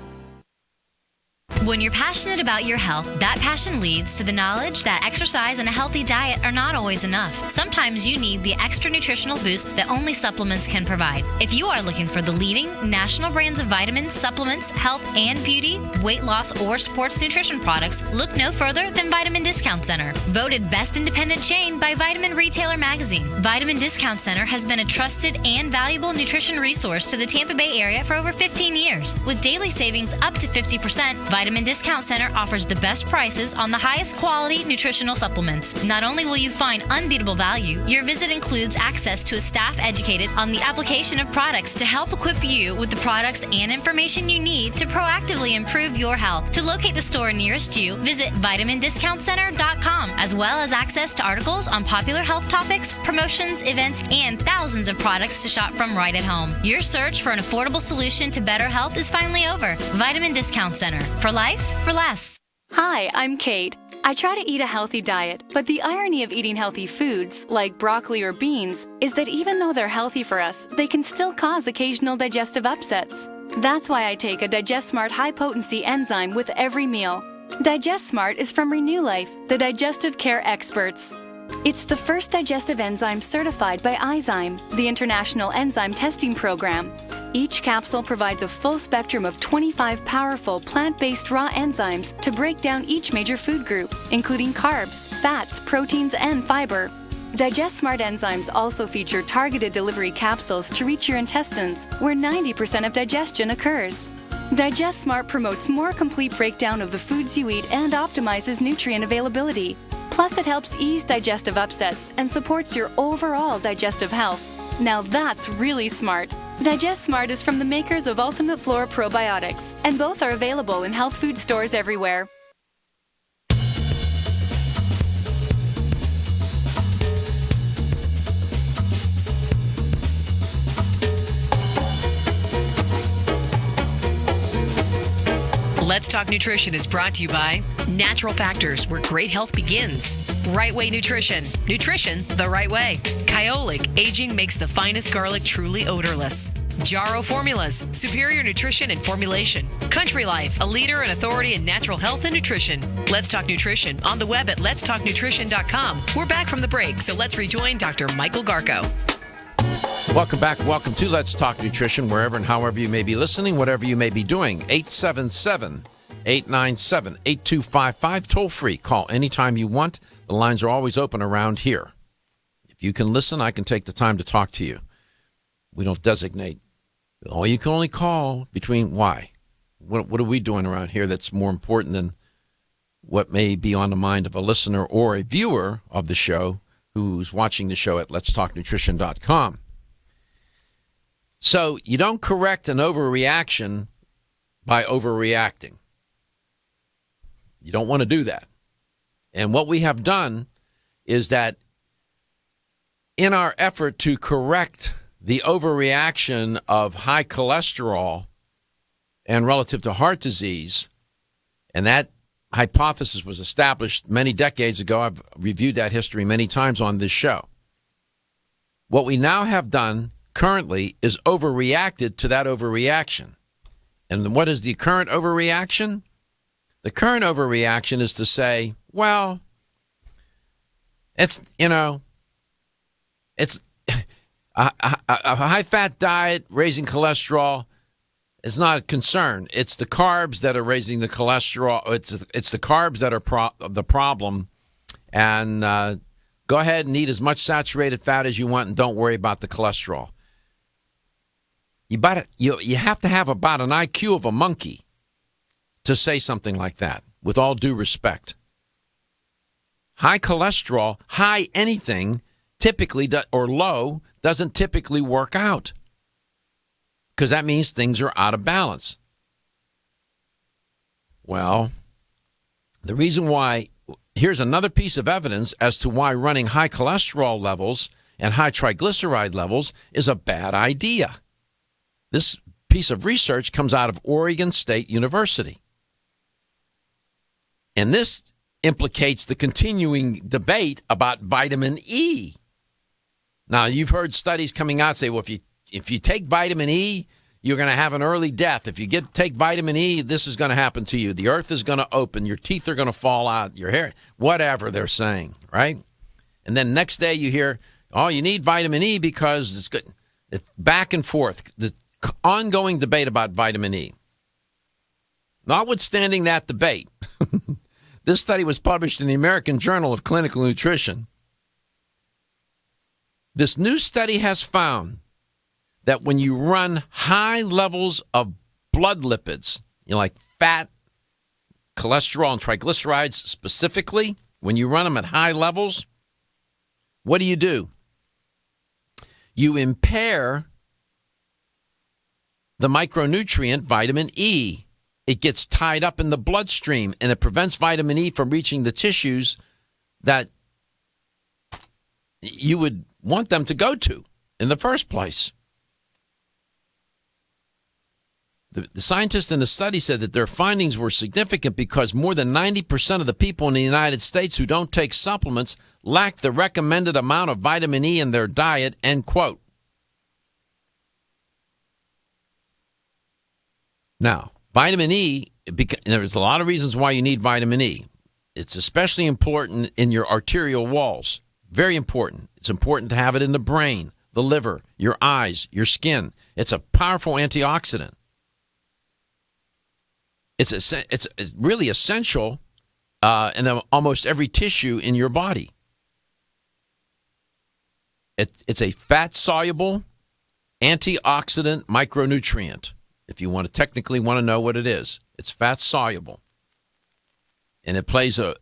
When you're passionate about your health, that passion leads to the knowledge that exercise and a healthy diet are not always enough. Sometimes you need the extra nutritional boost that only supplements can provide. If you are looking for the leading national brands of vitamins, supplements, health and beauty, weight loss, or sports nutrition products, look no further than Vitamin Discount Center. Voted best independent chain by Vitamin Retailer Magazine, Vitamin Discount Center has been a trusted and valuable nutrition resource to the Tampa Bay area for over 15 years. With daily savings up to 50%, Vitamin Discount Center offers the best prices on the highest quality nutritional supplements. Not only will you find unbeatable value, your visit includes access to a staff educated on the application of products to help equip you with the products and information you need to proactively improve your health. To locate the store nearest you, visit vitamindiscountcenter.com, as well as access to articles on popular health topics, promotions, events, and thousands of products to shop from right at home. Your search for an affordable solution to better health is finally over. Vitamin Discount Center. For life, for less. Hi, I'm Kate. I try to eat a healthy diet, but the irony of eating healthy foods, like broccoli or beans, is that even though they're healthy for us, they can still cause occasional digestive upsets. That's why I take a Digest Smart high-potency enzyme with every meal. Digest Smart is from Renew Life, the digestive care experts. It's the first digestive enzyme certified by Izyme, the International Enzyme Testing Program. Each capsule provides a full spectrum of 25 powerful plant-based raw enzymes to break down each major food group, including carbs, fats, proteins, and fiber. Digest Smart enzymes also feature targeted delivery capsules to reach your intestines, where 90% of digestion occurs. Digest Smart promotes more complete breakdown of the foods you eat and optimizes nutrient availability. Plus, it helps ease digestive upsets and supports your overall digestive health. Now that's really smart. Digest Smart is from the makers of Ultimate Flora Probiotics, and both are available in health food stores everywhere. Let's Talk Nutrition is brought to you by Natural Factors, where great health begins. Right Way Nutrition. Nutrition the right way. Kyolic, aging makes the finest garlic truly odorless. Jarrow Formulas, superior nutrition and formulation. Country Life, a leader and authority in natural health and nutrition. Let's Talk Nutrition on the web at letstalknutrition.com. We're back from the break, so let's rejoin Dr. Michael Garko. Welcome back. Welcome to Let's Talk Nutrition, wherever and however you may be listening, whatever you may be doing. 877-897-8255. Toll free. Call anytime you want. The lines are always open around here. If you can listen, I can take the time to talk to you. We don't designate. Oh, you can only call between why? What are we doing around here that's more important than what may be on the mind of a listener or a viewer of the show who's watching the show at letstalknutrition.com. So you don't correct an overreaction by overreacting. You don't want to do that. And what we have done is that in our effort to correct the overreaction of high cholesterol and relative to heart disease, and that hypothesis was established many decades ago. I've reviewed that history many times on this show. What we now have done currently is overreacted to that overreaction. And what is the current overreaction? The current overreaction is to say, well, it's a high-fat diet raising cholesterol is not a concern. It's the carbs that are raising the cholesterol. It's the carbs that are the problem. And go ahead and eat as much saturated fat as you want and don't worry about the cholesterol. You have to have about an IQ of a monkey to say something like that, with all due respect. High cholesterol, high anything, typically, or low, doesn't typically work out, because that means things are out of balance. Well, the reason why, here's another piece of evidence as to why running high cholesterol levels and high triglyceride levels is a bad idea. This piece of research comes out of Oregon State University. And this implicates the continuing debate about vitamin E. Now, you've heard studies coming out say, well, if you take vitamin E, you're going to have an early death. If you take vitamin E, this is going to happen to you. The earth is going to open. Your teeth are going to fall out. Your hair, whatever they're saying, right? And then next day you hear, oh, you need vitamin E because it's good. It's back and forth. The ongoing debate about vitamin E. Notwithstanding that debate, this study was published in the American Journal of Clinical Nutrition. This new study has found that when you run high levels of blood lipids, like fat, cholesterol, and triglycerides specifically, when you run them at high levels, what do? You impair the micronutrient vitamin E. It gets tied up in the bloodstream, and it prevents vitamin E from reaching the tissues that you would want them to go to in the first place. The scientists in the study said that their findings were significant because more than 90% of the people in the United States who don't take supplements lack the recommended amount of vitamin E in their diet, end quote. Now, vitamin E, there's a lot of reasons why you need vitamin E. It's especially important in your arterial walls. Very important. It's important to have it in the brain, the liver, your eyes, your skin. It's a powerful antioxidant. It's really essential in almost every tissue in your body. It's a fat-soluble antioxidant micronutrient. If you want to technically want to know what it is, it's fat-soluble. And it plays a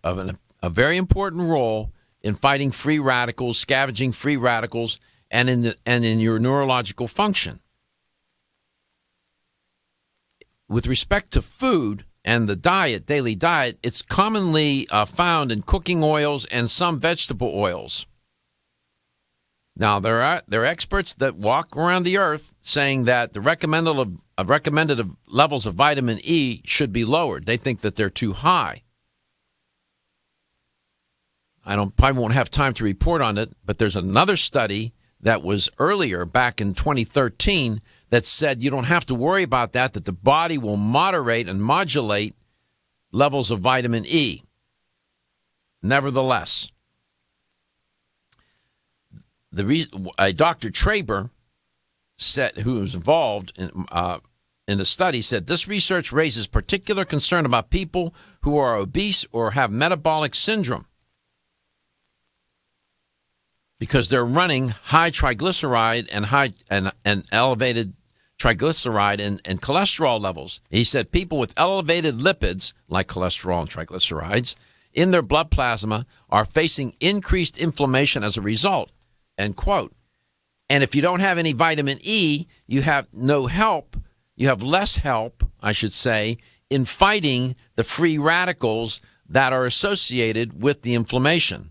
very important role in fighting free radicals, scavenging free radicals, and in your neurological function. With respect to food and the diet, daily diet, it's commonly found in cooking oils and some vegetable oils. Now, there are experts that walk around the earth saying that the recommended levels of vitamin E should be lowered. They think that they're too high. I probably won't have time to report on it, but there's another study that was earlier, back in 2013, that said you don't have to worry about that the body will moderate and modulate levels of vitamin E. Nevertheless, Dr. Traber said, who was involved in the study, said this research raises particular concern about people who are obese or have metabolic syndrome because they're running high triglyceride and elevated triglyceride and cholesterol levels. He said people with elevated lipids like cholesterol and triglycerides in their blood plasma are facing increased inflammation as a result. End quote. And if you don't have any vitamin E, you have no help. You have less help, I should say, in fighting the free radicals that are associated with the inflammation.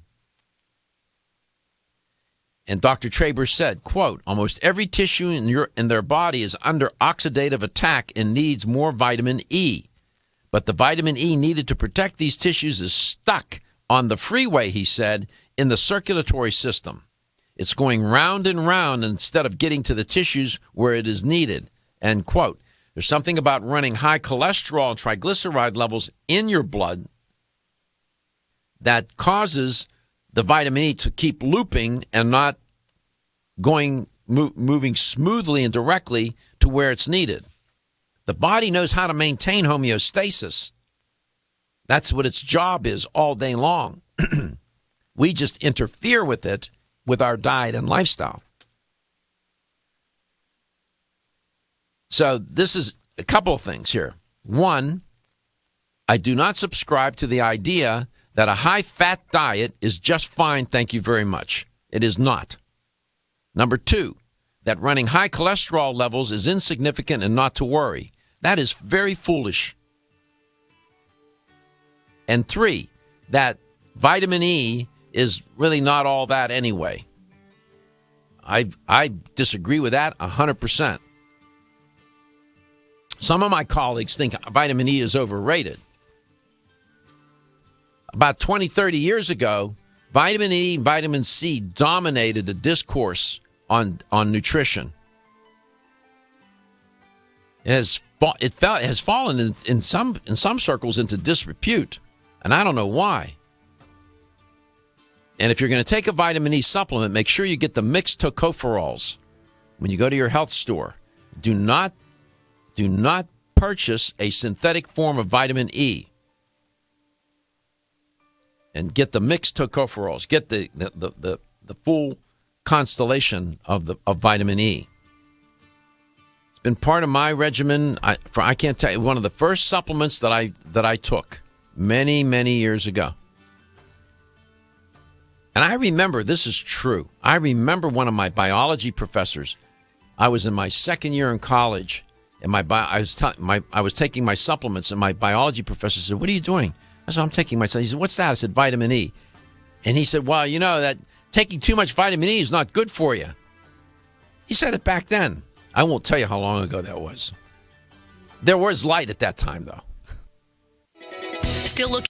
And Dr. Traber said, quote, almost every tissue in their body is under oxidative attack and needs more vitamin E. But the vitamin E needed to protect these tissues is stuck on the freeway, he said, in the circulatory system. It's going round and round instead of getting to the tissues where it is needed. End quote. There's something about running high cholesterol and triglyceride levels in your blood that causes the vitamin E to keep looping and not moving smoothly and directly to where it's needed. The body knows how to maintain homeostasis. That's what its job is all day long. We just interfere with it with our diet and lifestyle. So this is a couple of things here. One, I do not subscribe to the idea that a high-fat diet is just fine, thank you very much. It is not. Number two, that running high cholesterol levels is insignificant and not to worry. That is very foolish. And three, that vitamin E is really not all that anyway. I disagree with that 100%. Some of my colleagues think vitamin E is overrated. About 20, 30 years ago, vitamin E and vitamin C dominated the discourse on nutrition. It has fallen in some circles into disrepute, and I don't know why. And if you're going to take a vitamin E supplement, make sure you get the mixed tocopherols. When you go to your health store, do not purchase a synthetic form of vitamin E. And get the mixed tocopherols. Get the full constellation of vitamin E. It's been part of my regimen. I can't tell you, one of the first supplements that I took many, many years ago. And I remember, this is true, I remember one of my biology professors, I was in my second year in college, and I was taking my supplements, and my biology professor said, "What are you doing?" I said, "I'm taking my supplements." He said, "What's that?" I said, "Vitamin E." And he said, "Well, you know that taking too much vitamin E is not good for you." He said it back then. I won't tell you how long ago that was. There was light at that time, though. Still looking.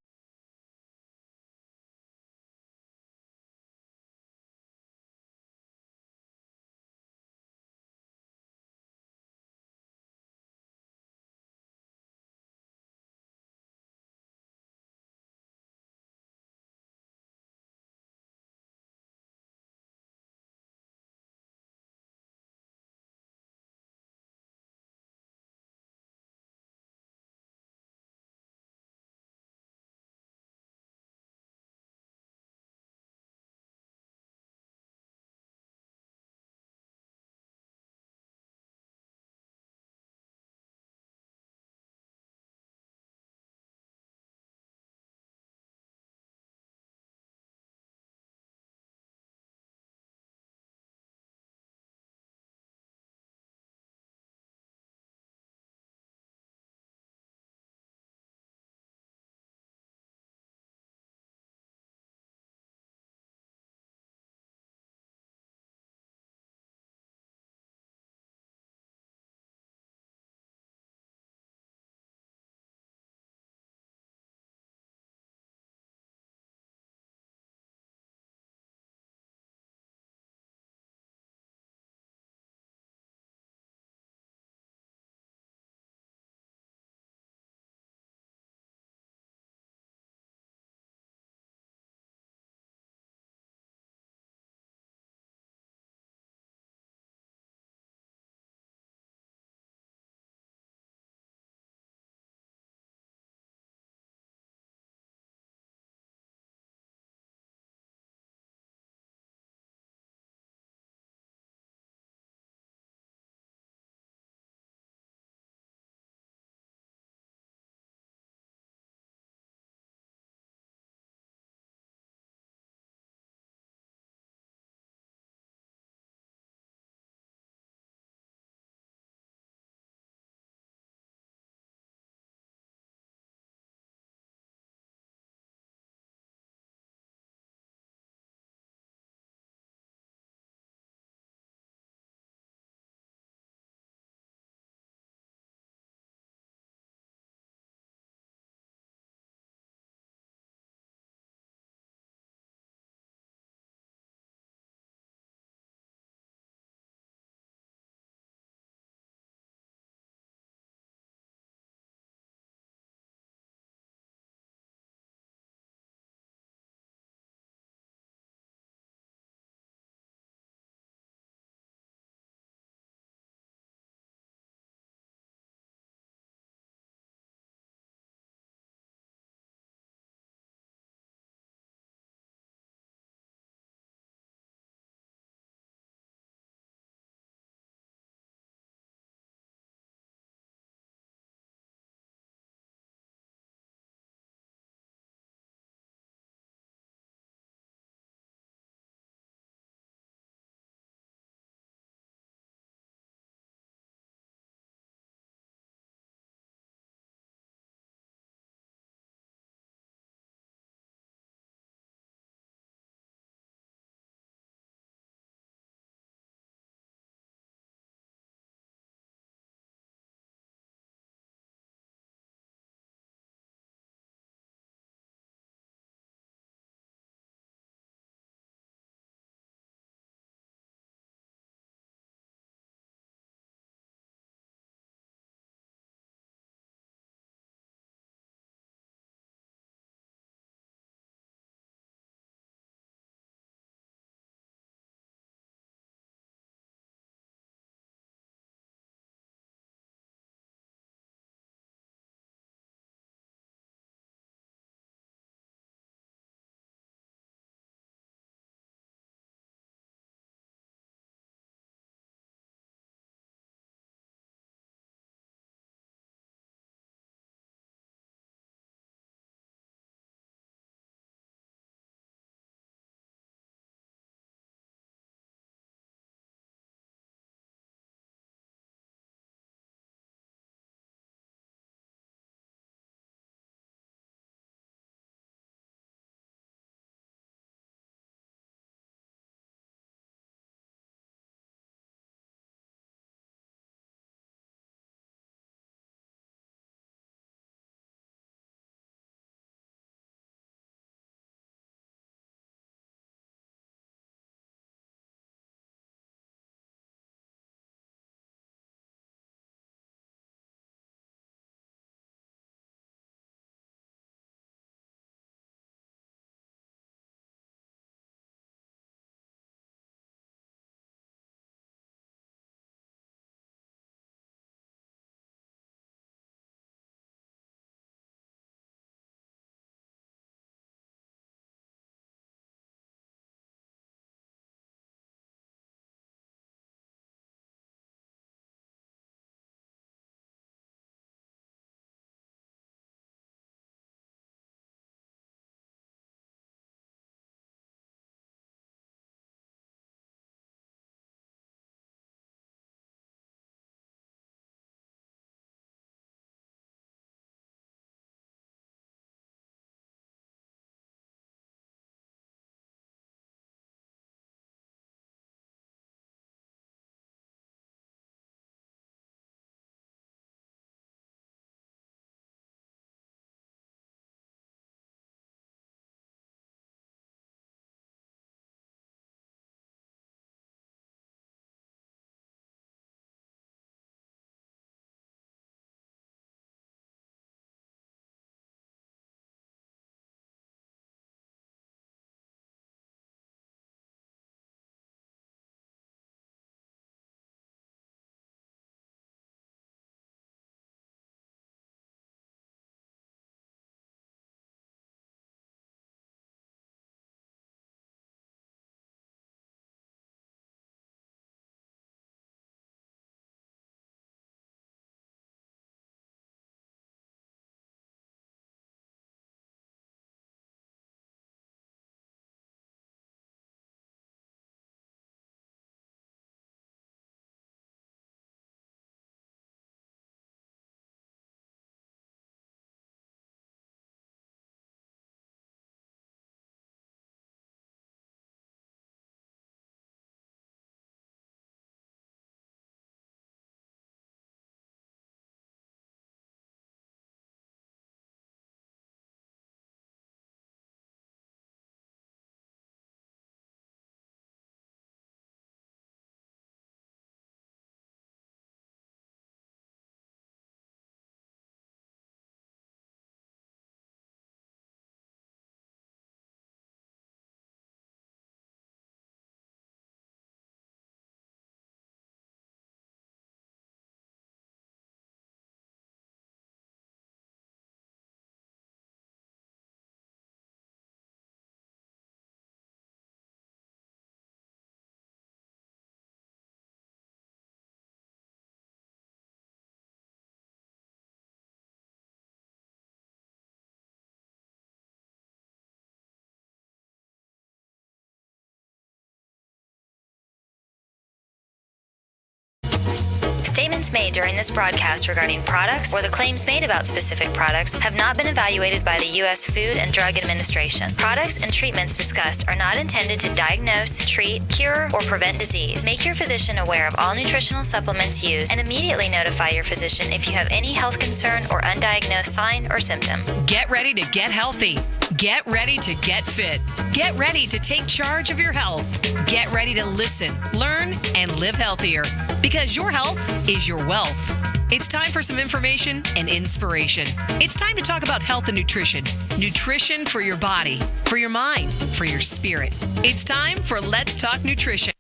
Statements made during this broadcast regarding products or the claims made about specific products have not been evaluated by the U.S. Food and Drug Administration. Products and treatments discussed are not intended to diagnose, treat, cure, or prevent disease. Make your physician aware of all nutritional supplements used and immediately notify your physician if you have any health concern or undiagnosed sign or symptom. Get ready to get healthy. Get ready to get fit. Get ready to take charge of your health. Get ready to listen, learn, and live healthier because your health is your wealth. It's time for some information and inspiration. It's time to talk about health and nutrition. Nutrition for your body, for your mind, for your spirit. It's time for Let's Talk Nutrition.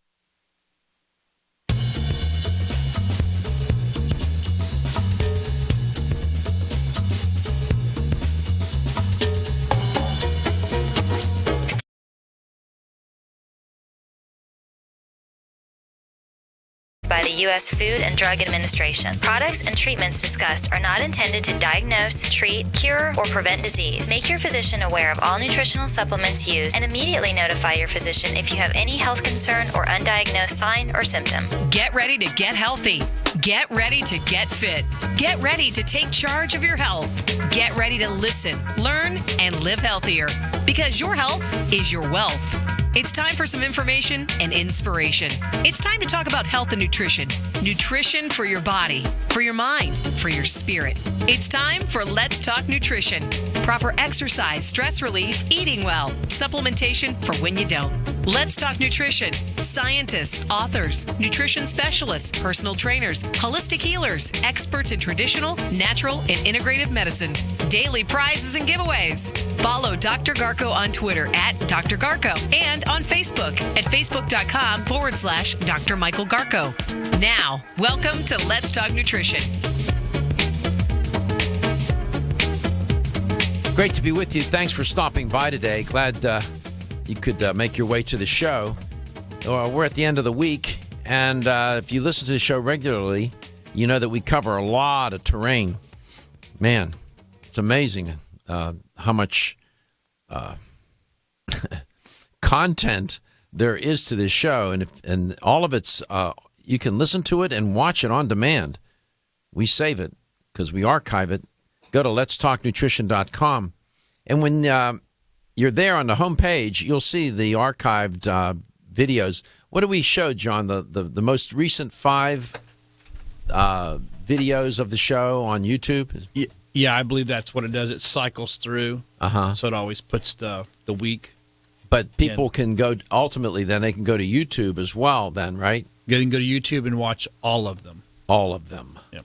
By the U.S. Food and Drug Administration. Products and treatments discussed are not intended to diagnose, treat, cure, or prevent disease. Make your physician aware of all nutritional supplements used and immediately notify your physician if you have any health concern or undiagnosed sign or symptom. Get ready to get healthy. Get ready to get fit. Get ready to take charge of your health. Get ready to listen, learn, and live healthier because your health is your wealth. It's time for some information and inspiration. It's time to talk about health and nutrition. Nutrition for your body, for your mind, for your spirit. It's time for Let's Talk Nutrition. Proper exercise, stress relief, eating well, supplementation for when you don't. Let's Talk Nutrition. Scientists, authors, nutrition specialists, personal trainers, holistic healers, experts in traditional, natural, and integrative medicine. Daily prizes and giveaways. Follow Dr. Garko on Twitter at Dr. Garko and on Facebook at facebook.com/Dr. Michael Garko. Now, welcome to Let's Talk Nutrition. Great to be with you. Thanks for stopping by today. Glad you could make your way to the show. We're at the end of the week, and if you listen to the show regularly, you know that we cover a lot of terrain. Man, it's amazing how much content there is to this show, and all of it's you can listen to it and watch it on demand. We save it because we archive it. Go to letstalknutrition.com, and when you're there on the homepage, you'll see the archived videos. What do we show, John? The most recent 5 videos of the show on YouTube? Yeah, I believe that's what it does. It cycles through, so it always puts the week. But people can go, ultimately, then they can go to YouTube as well then, right? You can go to YouTube and watch all of them. All of them. Yep.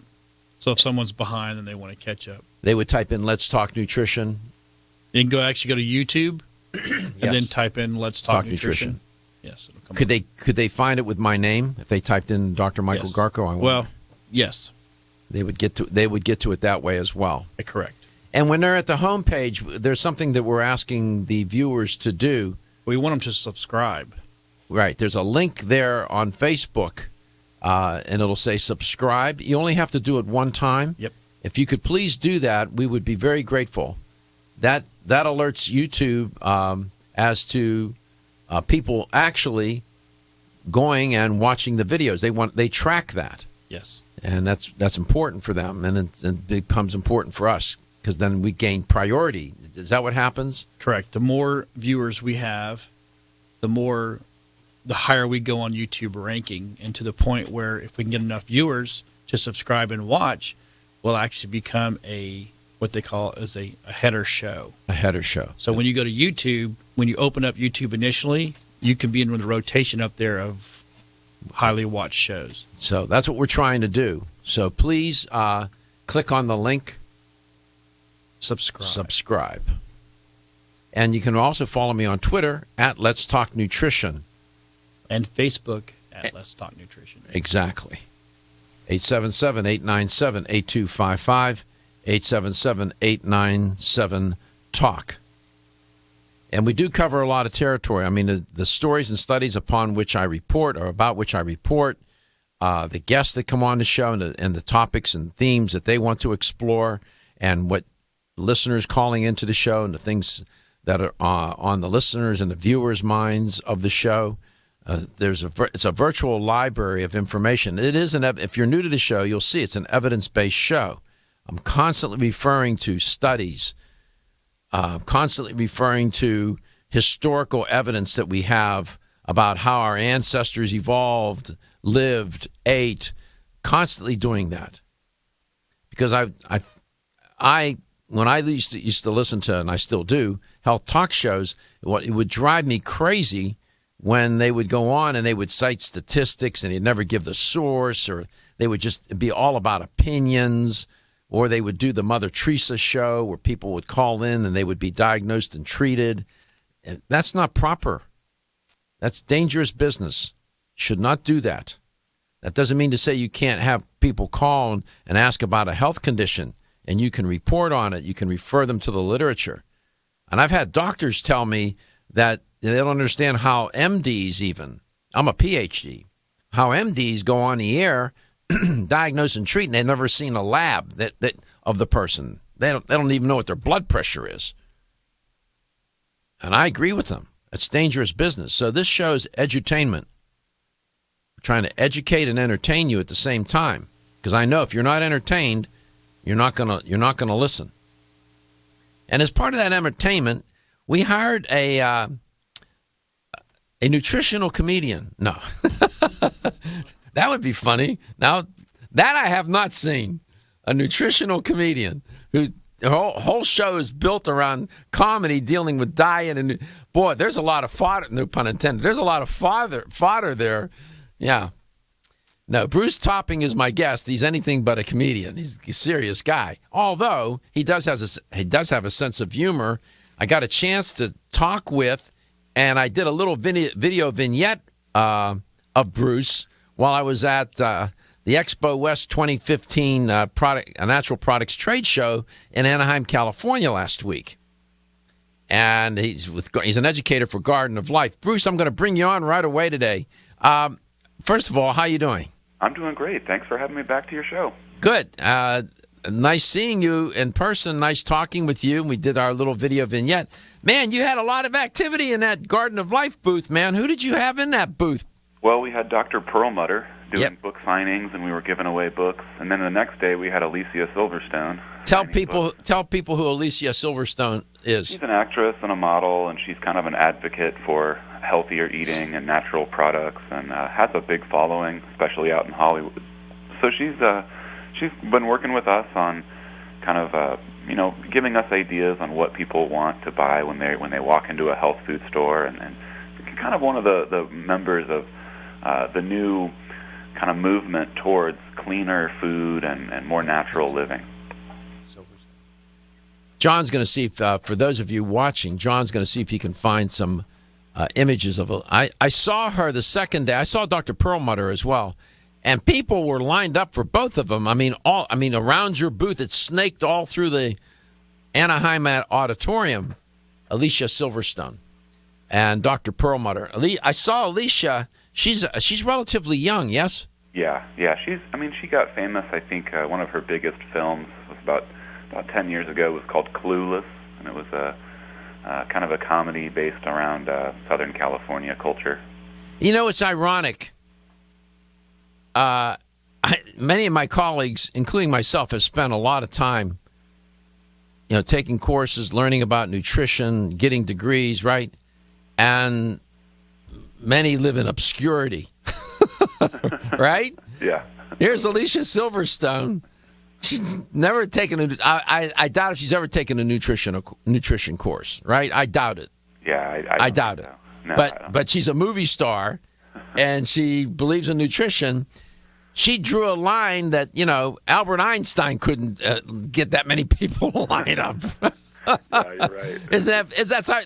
So if someone's behind and they want to catch up, they would type in Let's Talk Nutrition. You can go to YouTube and then type in Let's Talk Nutrition. Yes. It'll come up. Could they find it with my name if they typed in Dr. Michael Garko? Well, yes. They would get to it that way as well. Correct. And when they're at the homepage, there's something that we're asking the viewers to do. We want them to subscribe. Right. There's a link there on Facebook, and it'll say subscribe. You only have to do it one time. Yep. If you could please do that, we would be very grateful. That alerts YouTube as to people actually going and watching the videos. They track that. Yes. And that's important for them, and it becomes important for us because then we gain priority. Is that what happens? Correct. The more viewers we have, the higher we go on YouTube ranking, and to the point where if we can get enough viewers to subscribe and watch, we'll actually become what they call as a header show. A header show. So when you go to YouTube, when you open up YouTube initially, you can be in the rotation up there of highly watched shows. So that's what we're trying to do. So please click on the link. Subscribe. And you can also follow me on Twitter at Let's Talk Nutrition. And Facebook at Let's Talk Nutrition. Exactly. 877-897-8255. 877-897-TALK. And we do cover a lot of territory. I mean, the stories and studies upon which I report or about which I report, the guests that come on the show and the topics and themes that they want to explore, and what listeners calling into the show and the things that are on the listeners and the viewers' minds of the show. It's a virtual library of information. It is if you're new to the show, you'll see it's an evidence-based show. I'm constantly referring to studies, constantly referring to historical evidence that we have about how our ancestors evolved, lived, ate, constantly doing that. Because when I used to listen to, and I still do, health talk shows, it would drive me crazy when they would go on and they would cite statistics and they'd never give the source, or they would just be all about opinions, or they would do the Mother Teresa show where people would call in and they would be diagnosed and treated. That's not proper. That's dangerous business. Should not do that. That doesn't mean to say you can't have people call and ask about a health condition, and you can report on it. You can refer them to the literature. And I've had doctors tell me that they don't understand how MDs even, I'm a PhD, how MDs go on the air, diagnose and treat, and they've never seen a lab that of the person. They don't even know what their blood pressure is. And I agree with them. It's dangerous business. So this show's edutainment. We're trying to educate and entertain you at the same time. Because I know if you're not entertained, you're not gonna listen. And as part of that entertainment, we hired a nutritional comedian. No, that would be funny. Now that I have not seen, a nutritional comedian whose whole show is built around comedy, dealing with diet, and boy, there's a lot of fodder. No pun intended. There's a lot of fodder there. Yeah. No, Bruce Topping is my guest. He's anything but a comedian. He's a serious guy. Although he does have a sense of humor. I got a chance to talk with, and I did a little video vignette of Bruce while I was at the Expo West 2015 Natural Products Trade Show in Anaheim, California last week. And he's an educator for Garden of Life. Bruce, I'm going to bring you on right away today. First of all, how you doing? I'm doing great. Thanks for having me back to your show. Good. Nice seeing you in person. Nice talking with you. We did our little video vignette. Man, you had a lot of activity in that Garden of Life booth, man. Who did you have in that booth? Well, we had Dr. Perlmutter doing book signings, and we were giving away books. And then the next day, we had Alicia Silverstone. Tell people who Alicia Silverstone is. She's an actress and a model, and she's kind of an advocate for healthier eating and natural products, and has a big following, especially out in Hollywood. So she's been working with us on kind of giving us ideas on what people want to buy when they walk into a health food store, and kind of one of the members of the new kind of movement towards cleaner food and more natural living. John's going to see if, for those of you watching, John's going to see if he can find some images of it. I saw her the second day. I saw Dr. Perlmutter as well, and people were lined up for both of them. I mean, around your booth, it snaked all through the Anaheim Auditorium. Alicia Silverstone and Dr. Perlmutter. I saw Alicia. She's relatively young, yes? Yeah. She got famous. I think one of her biggest films was about 10 years ago. Was called Clueless, and it was a kind of a comedy based around Southern California culture. You know, it's ironic. Many of my colleagues, including myself, have spent a lot of time, taking courses, learning about nutrition, getting degrees, right? And many live in obscurity, right? Yeah. Here's Alicia Silverstone. She's never taken I doubt if she's ever taken a nutrition course, right? I doubt it. Yeah, I doubt it. No, but she's a movie star, and she believes in nutrition. She drew a line that Albert Einstein couldn't get that many people to line up. Yeah, you're right.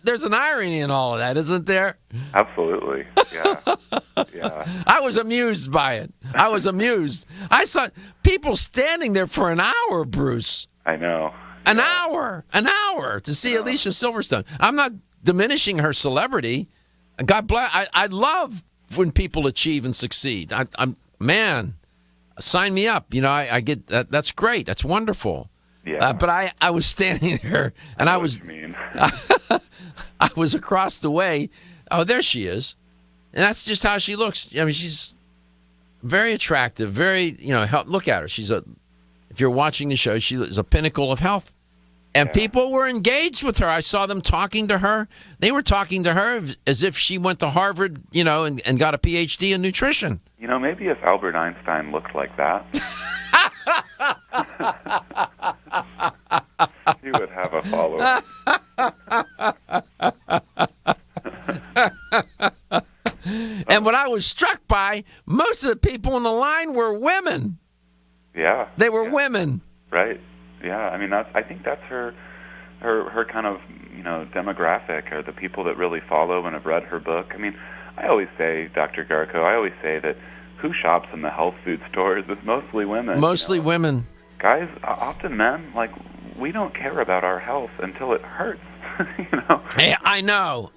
There's an irony in all of that, isn't there? Absolutely. Yeah. Yeah. I was amused by it. I saw people standing there for an hour, Bruce. I know. An hour to see Alicia Silverstone. I'm not diminishing her celebrity. God bless. I love when people achieve and succeed. Man, sign me up. I get that. That's great. That's wonderful. Yeah. But I was standing there, and I was across the way. Oh, there she is. And that's just how she looks. I mean, she's very attractive, very, look at her. If you're watching the show, she is a pinnacle of health. And people were engaged with her. I saw them talking to her. They were talking to her as if she went to Harvard, and got a PhD in nutrition. Maybe if Albert Einstein looked like that, he would have a follower. And what I was struck by, most of the people on the line were women. Yeah. They were women. Right. Yeah. I mean, I think that's her kind of, demographic, or the people that really follow and have read her book. I mean, I always say, Dr. Garko, that who shops in the health food stores is mostly women. Mostly women. Guys, often men, we don't care about our health until it hurts. Hey, I know.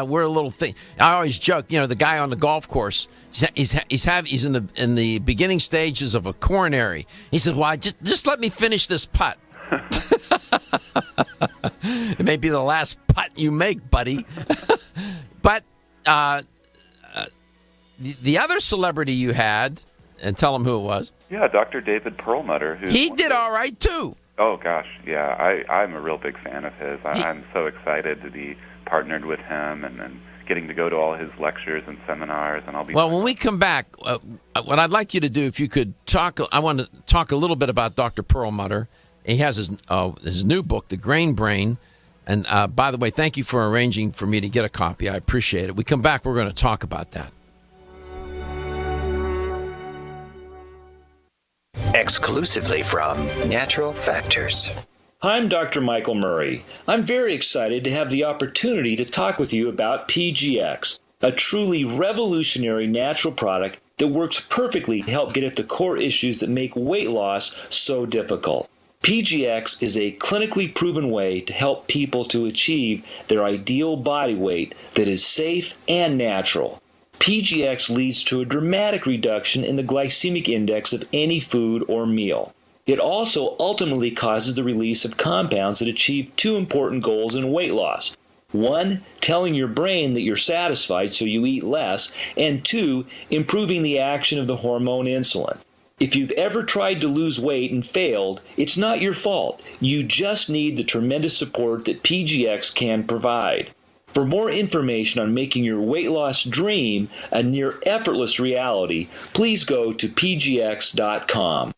We're a little thing. I always joke. The guy on the golf course. He's in the beginning stages of a coronary. He says, "Well, just let me finish this putt." It may be the last putt you make, buddy. But the other celebrity you had, and tell him who it was. Yeah, Dr. David Perlmutter. He did all right too. Oh, gosh, yeah. I'm a real big fan of his. I'm so excited to be partnered with him and getting to go to all his lectures and seminars. And I'll be. Well, when we come back, what I'd like you to do, if you could talk, I want to talk a little bit about Dr. Perlmutter. He has his new book, The Grain Brain. And by the way, thank you for arranging for me to get a copy. I appreciate it. We come back, we're going to talk about that. Exclusively from Natural Factors. I'm Dr. Michael Murray. I'm very excited to have the opportunity to talk with you about PGX, a truly revolutionary natural product that works perfectly to help get at the core issues that make weight loss so difficult. PGX is a clinically proven way to help people to achieve their ideal body weight that is safe and natural. PGX leads to a dramatic reduction in the glycemic index of any food or meal. It also ultimately causes the release of compounds that achieve two important goals in weight loss. One, telling your brain that you're satisfied so you eat less, and two, improving the action of the hormone insulin. If you've ever tried to lose weight and failed, it's not your fault. You just need the tremendous support that PGX can provide. For more information on making your weight loss dream a near effortless reality, please go to pgx.com.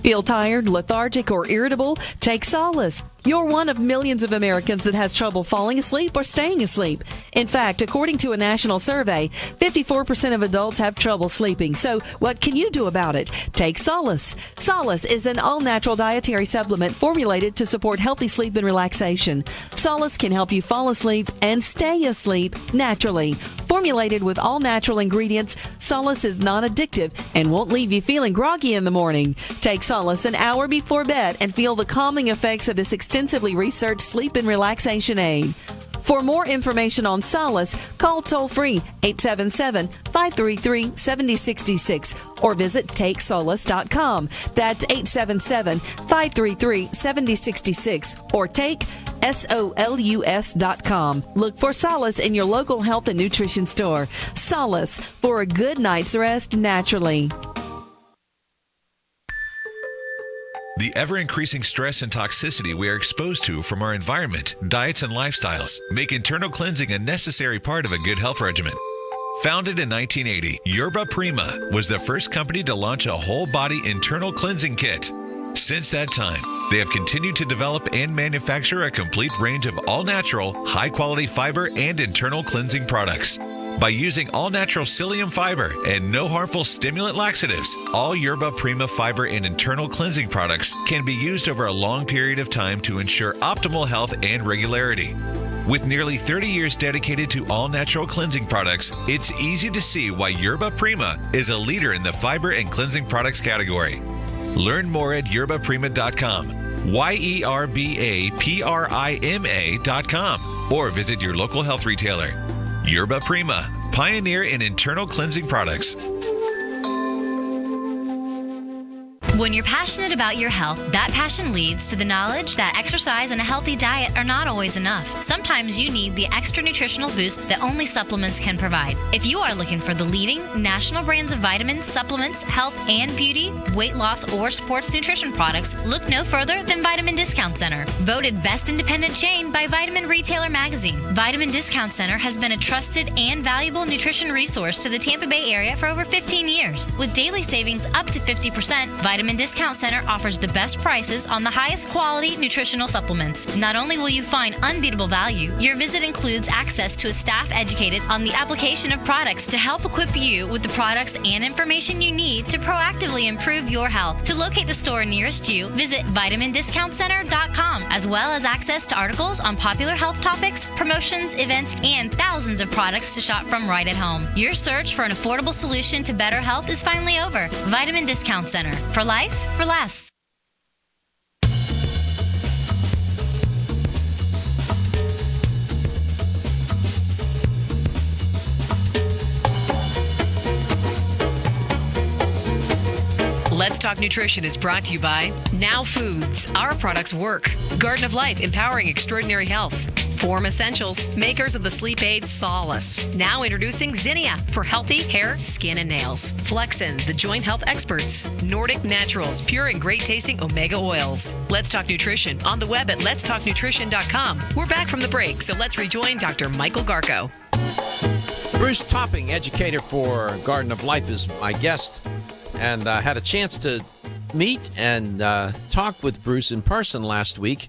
Feel tired, lethargic, or irritable? Take solace. You're one of millions of Americans that has trouble falling asleep or staying asleep. In fact, according to a national survey, 54% of adults have trouble sleeping. So what can you do about it? Take Solace. Solace is an all-natural dietary supplement formulated to support healthy sleep and relaxation. Solace can help you fall asleep and stay asleep naturally. Formulated with all-natural ingredients, Solace is non-addictive and won't leave you feeling groggy in the morning. Take Solace an hour before bed and feel the calming effects of this extensively researched sleep and relaxation aid. For more information on Solace, call toll-free 877-533-7066 or visit TakeSolace.com. That's 877-533-7066 or take SOLUS.com. Look for Solace in your local health and nutrition store. Solace, for a good night's rest naturally. The ever-increasing stress and toxicity we are exposed to from our environment, diets, and lifestyles make internal cleansing a necessary part of a good health regimen. Founded in 1980, Yerba Prima was the first company to launch a whole-body internal cleansing kit. Since that time, they have continued to develop and manufacture a complete range of all-natural, high-quality fiber and internal cleansing products. By using all-natural psyllium fiber and no harmful stimulant laxatives, all Yerba Prima fiber and internal cleansing products can be used over a long period of time to ensure optimal health and regularity. With nearly 30 years dedicated to all-natural cleansing products, it's easy to see why Yerba Prima is a leader in the fiber and cleansing products category. Learn more at yerbaprima.com, YERBAPRIMA.com, or visit your local health retailer. Yerba Prima, pioneer in internal cleansing products. When you're passionate about your health, that passion leads to the knowledge that exercise and a healthy diet are not always enough. Sometimes you need the extra nutritional boost that only supplements can provide. If you are looking for the leading national brands of vitamins, supplements, health and beauty, weight loss, or sports nutrition products, look no further than Vitamin Discount Center. Voted best independent chain by Vitamin Retailer Magazine, Vitamin Discount Center has been a trusted and valuable nutrition resource to the Tampa Bay area for over 15 years. With daily savings up to 50%, Vitamin Discount Center offers the best prices on the highest quality nutritional supplements. Not only will you find unbeatable value, your visit includes access to a staff educated on the application of products to help equip you with the products and information you need to proactively improve your health. To locate the store nearest you, visit vitamindiscountcenter.com, as well as access to articles on popular health topics, promotions, events, and thousands of products to shop from right at home. Your search for an affordable solution to better health is finally over. Vitamin Discount Center. For life, for less. Let's Talk Nutrition is brought to you by Now Foods. Our products work. Garden of Life, empowering extraordinary health. Form Essentials, makers of the sleep aid Solace. Now introducing Zinnia for healthy hair, skin, and nails. Flexin, the joint health experts. Nordic Naturals, pure and great tasting omega oils. Let's Talk Nutrition on the web at letstalknutrition.com. We're back from the break, so let's rejoin Dr. Michael Garko. Bruce Topping, educator for Garden of Life, is my guest. And I had a chance to meet and talk with Bruce in person last week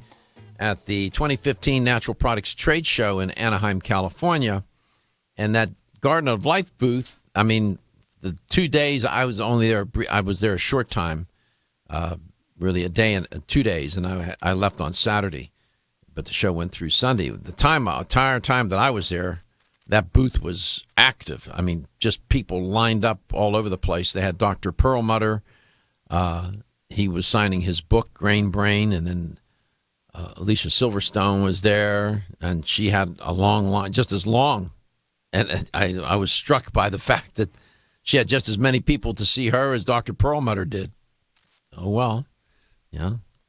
at the 2015 Natural Products Trade Show in Anaheim, California. And that Garden of Life booth, I mean, the 2 days I was only there, I was there a short time, really a day and 2 days, and I left on Saturday. But the show went through Sunday. The entire time that I was there, that booth was active. I mean, just people lined up all over the place. They had Dr. Perlmutter. He was signing his book, Grain Brain, and then Alicia Silverstone was there, and she had a long line, just as long. And I was struck by the fact that she had just as many people to see her as Dr. Perlmutter did. Oh, well,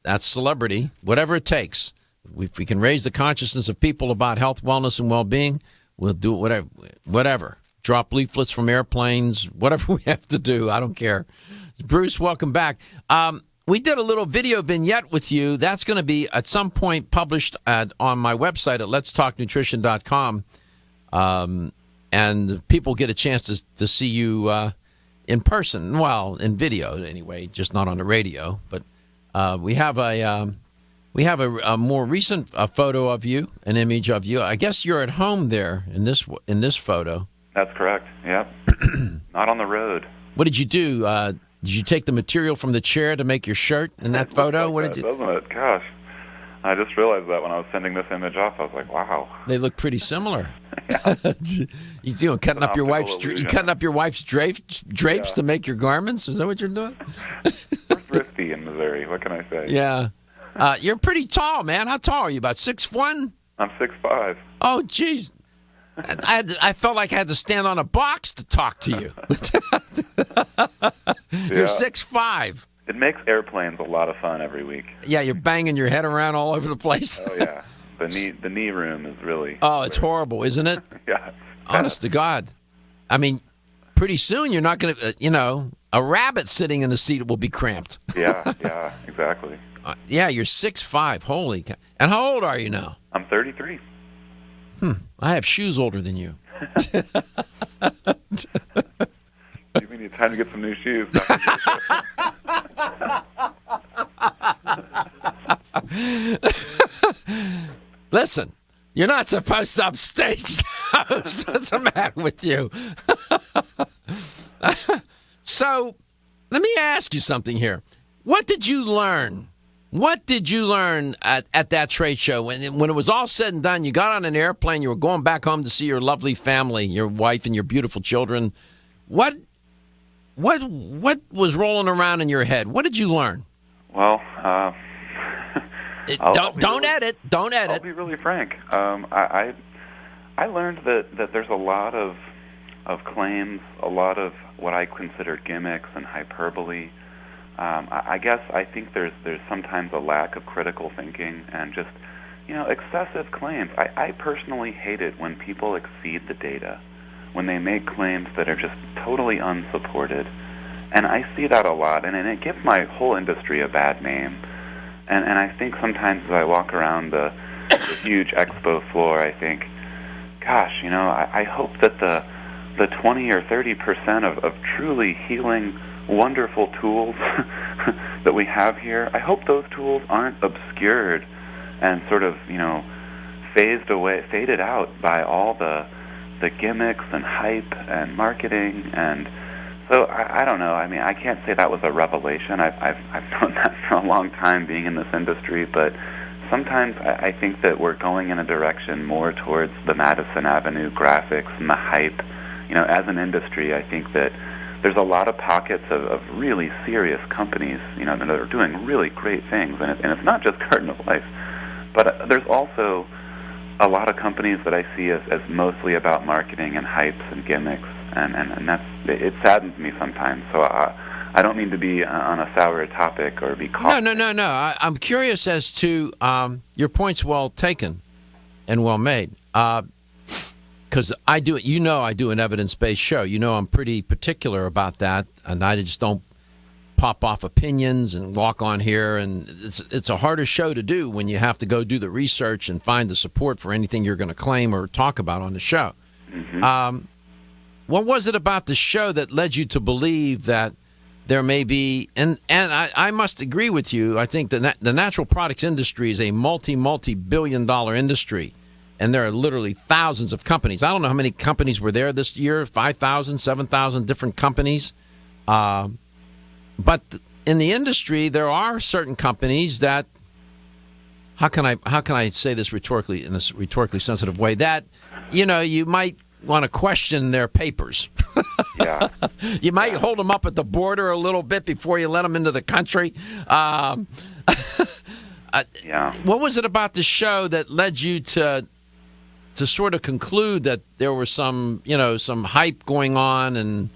that's celebrity, whatever it takes. If we can raise the consciousness of people about health, wellness, and well-being, we'll do it, whatever. Drop leaflets from airplanes, whatever we have to do. I don't care. Bruce, welcome back. We did a little video vignette with you. That's going to be at some point published on my website at letstalknutrition.com. And people get a chance to see you in person. Well, in video anyway, just not on the radio. But we have a more recent photo of you, an image of you. I guess you're at home there in this photo. That's correct. Yep. Not on the road. What did you do? Did you take the material from the chair to make your shirt in that photo? What did you? Doesn't it? Gosh, I just realized that when I was sending this image off. I was like, wow. They look pretty similar. You cutting up your wife's drapes to make your garments? Is that what you're doing? We're thrifty in Missouri. What can I say? Yeah. You're pretty tall, man. How tall are you? About 6'1"? I'm 6'5". Oh, geez. I felt like I had to stand on a box to talk to you. You're 6'5". It makes airplanes a lot of fun every week. Yeah, you're banging your head around all over the place. Oh, yeah. The knee room is really... Oh, it's horrible, isn't it? Yeah. Honest to God. I mean, pretty soon you're not going to, a rabbit sitting in the seat will be cramped. Yeah, exactly. Yeah, you're 6'5". Holy cow. And how old are you now? I'm 33. I have shoes older than you. You mean it's time to get some new shoes? Listen, you're not supposed to upstage those. What's the matter with you? So, let me ask you something here. What did you learn? What did you learn at that trade show? When it was all said and done, you got on an airplane, you were going back home to see your lovely family, your wife and your beautiful children. What was rolling around in your head? What did you learn? Well, don't edit. I'll be really frank. I learned that there's a lot of claims, a lot of what I consider gimmicks and hyperbole. I guess I think there's sometimes a lack of critical thinking and just, excessive claims. I personally hate it when people exceed the data, when they make claims that are just totally unsupported. And I see that a lot, and it gives my whole industry a bad name. And I think sometimes as I walk around the huge expo floor, I think, gosh, I hope that the 20 or 30% of truly healing, wonderful tools that we have here, I hope those tools aren't obscured and sort of, faded out by all the gimmicks and hype and marketing. And so I don't know. I mean, I can't say that was a revelation. I've known that for a long time being in this industry, but sometimes I think that we're going in a direction more towards the Madison Avenue graphics and the hype. As an industry, I think that there's a lot of pockets of really serious companies, that are doing really great things, and it's not just Garden of Life, but there's also a lot of companies that I see as mostly about marketing and hypes and gimmicks, and it saddens me sometimes. So I don't mean to be on a sour topic or be caught. No. I'm curious as to your point's well taken and well made. Because I do an evidence-based show. I'm pretty particular about that, and I just don't pop off opinions and walk on here. And it's a harder show to do when you have to go do the research and find the support for anything you're going to claim or talk about on the show. Mm-hmm. What was it about the show that led you to believe that there may be, and I must agree with you, I think the natural products industry is a multi-billion-dollar industry. And there are literally thousands of companies. I don't know how many companies were there this year, 5,000, 7,000 different companies. But in the industry, there are certain companies that, how can I say this rhetorically, in a rhetorically sensitive way, that, you might want to question their papers. Yeah. You might hold them up at the border a little bit before you let them into the country. Yeah. What was it about the show that led you to sort of conclude that there was some hype going on and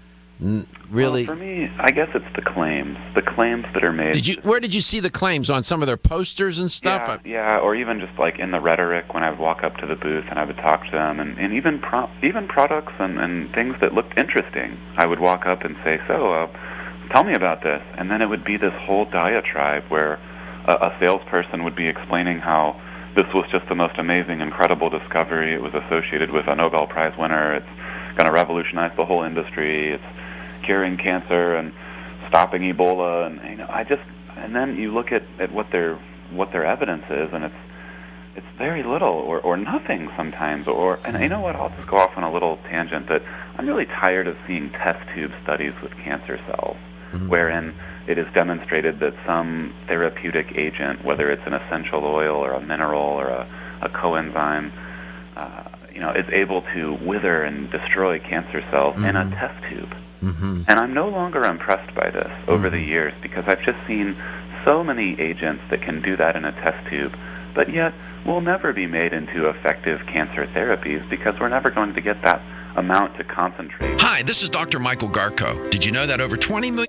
really? Well, for me, I guess it's the claims that are made. Where did you see the claims? On some of their posters and stuff? Yeah, or even just like in the rhetoric when I would walk up to the booth and I would talk to them, and even products and things that looked interesting. I would walk up and say, tell me about this. And then it would be this whole diatribe where a salesperson would be explaining how this was just the most amazing, incredible discovery. It was associated with a Nobel Prize winner. It's going to revolutionize the whole industry. It's curing cancer and stopping Ebola. And then you look at what their evidence is, and it's very little or nothing sometimes. And you know what? I'll just go off on a little tangent that I'm really tired of seeing test tube studies with cancer cells, wherein it is demonstrated that some therapeutic agent, whether it's an essential oil or a mineral or a coenzyme, is able to wither and destroy cancer cells in a test tube. Mm-hmm. And I'm no longer impressed by this over the years because I've just seen so many agents that can do that in a test tube, but yet will never be made into effective cancer therapies because we're never going to get that amount to concentrate. Hi, this is Dr. Michael Garko. Did you know that over 20 million...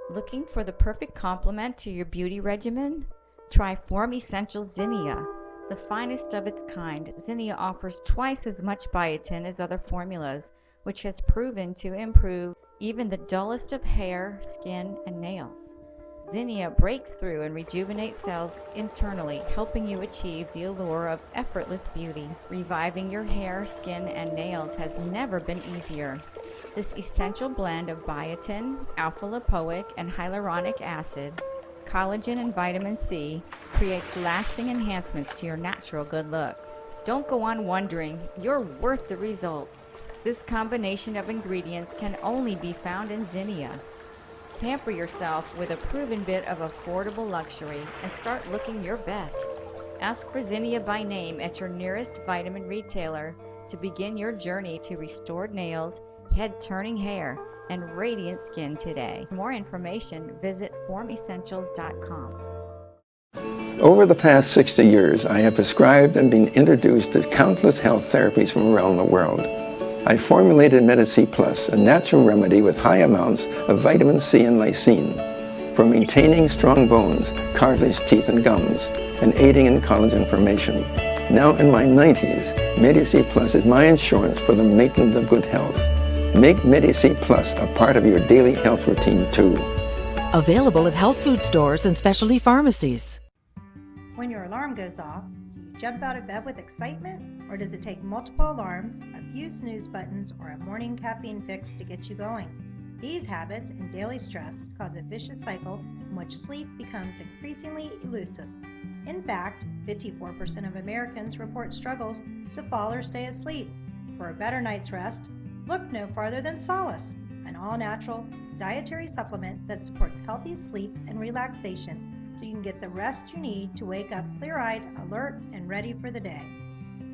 Looking for the perfect complement to your beauty regimen? Try Form Essentials Zinnia, the finest of its kind. Zinnia offers twice as much biotin as other formulas, which has proven to improve even the dullest of hair, skin, and nails. Zinnia breaks through and rejuvenates cells internally, helping you achieve the allure of effortless beauty. Reviving your hair, skin, and nails has never been easier. This essential blend of biotin, alpha-lipoic, and hyaluronic acid, collagen, and vitamin C creates lasting enhancements to your natural good look. Don't go on wondering, you're worth the result. This combination of ingredients can only be found in Zinnia. Pamper yourself with a proven bit of affordable luxury and start looking your best. Ask for Zinnia by name at your nearest vitamin retailer to begin your journey to restored nails, head-turning hair, and radiant skin today. For more information, visit formessentials.com. Over the past 60 years, I have prescribed and been introduced to countless health therapies from around the world. I formulated Medi-C Plus, a natural remedy with high amounts of vitamin C and lysine for maintaining strong bones, cartilage, teeth, and gums, and aiding in collagen formation. Now in my 90s, Medi-C Plus is my insurance for the maintenance of good health. Make Medi-C Plus a part of your daily health routine too. Available at health food stores and specialty pharmacies. When your alarm goes off, do you jump out of bed with excitement? Or does it take multiple alarms, a few snooze buttons, or a morning caffeine fix to get you going? These habits and daily stress cause a vicious cycle in which sleep becomes increasingly elusive. In fact, 54% of Americans report struggles to fall or stay asleep. For a better night's rest, look no farther than Solace, an all-natural dietary supplement that supports healthy sleep and relaxation so you can get the rest you need to wake up clear-eyed, alert, and ready for the day.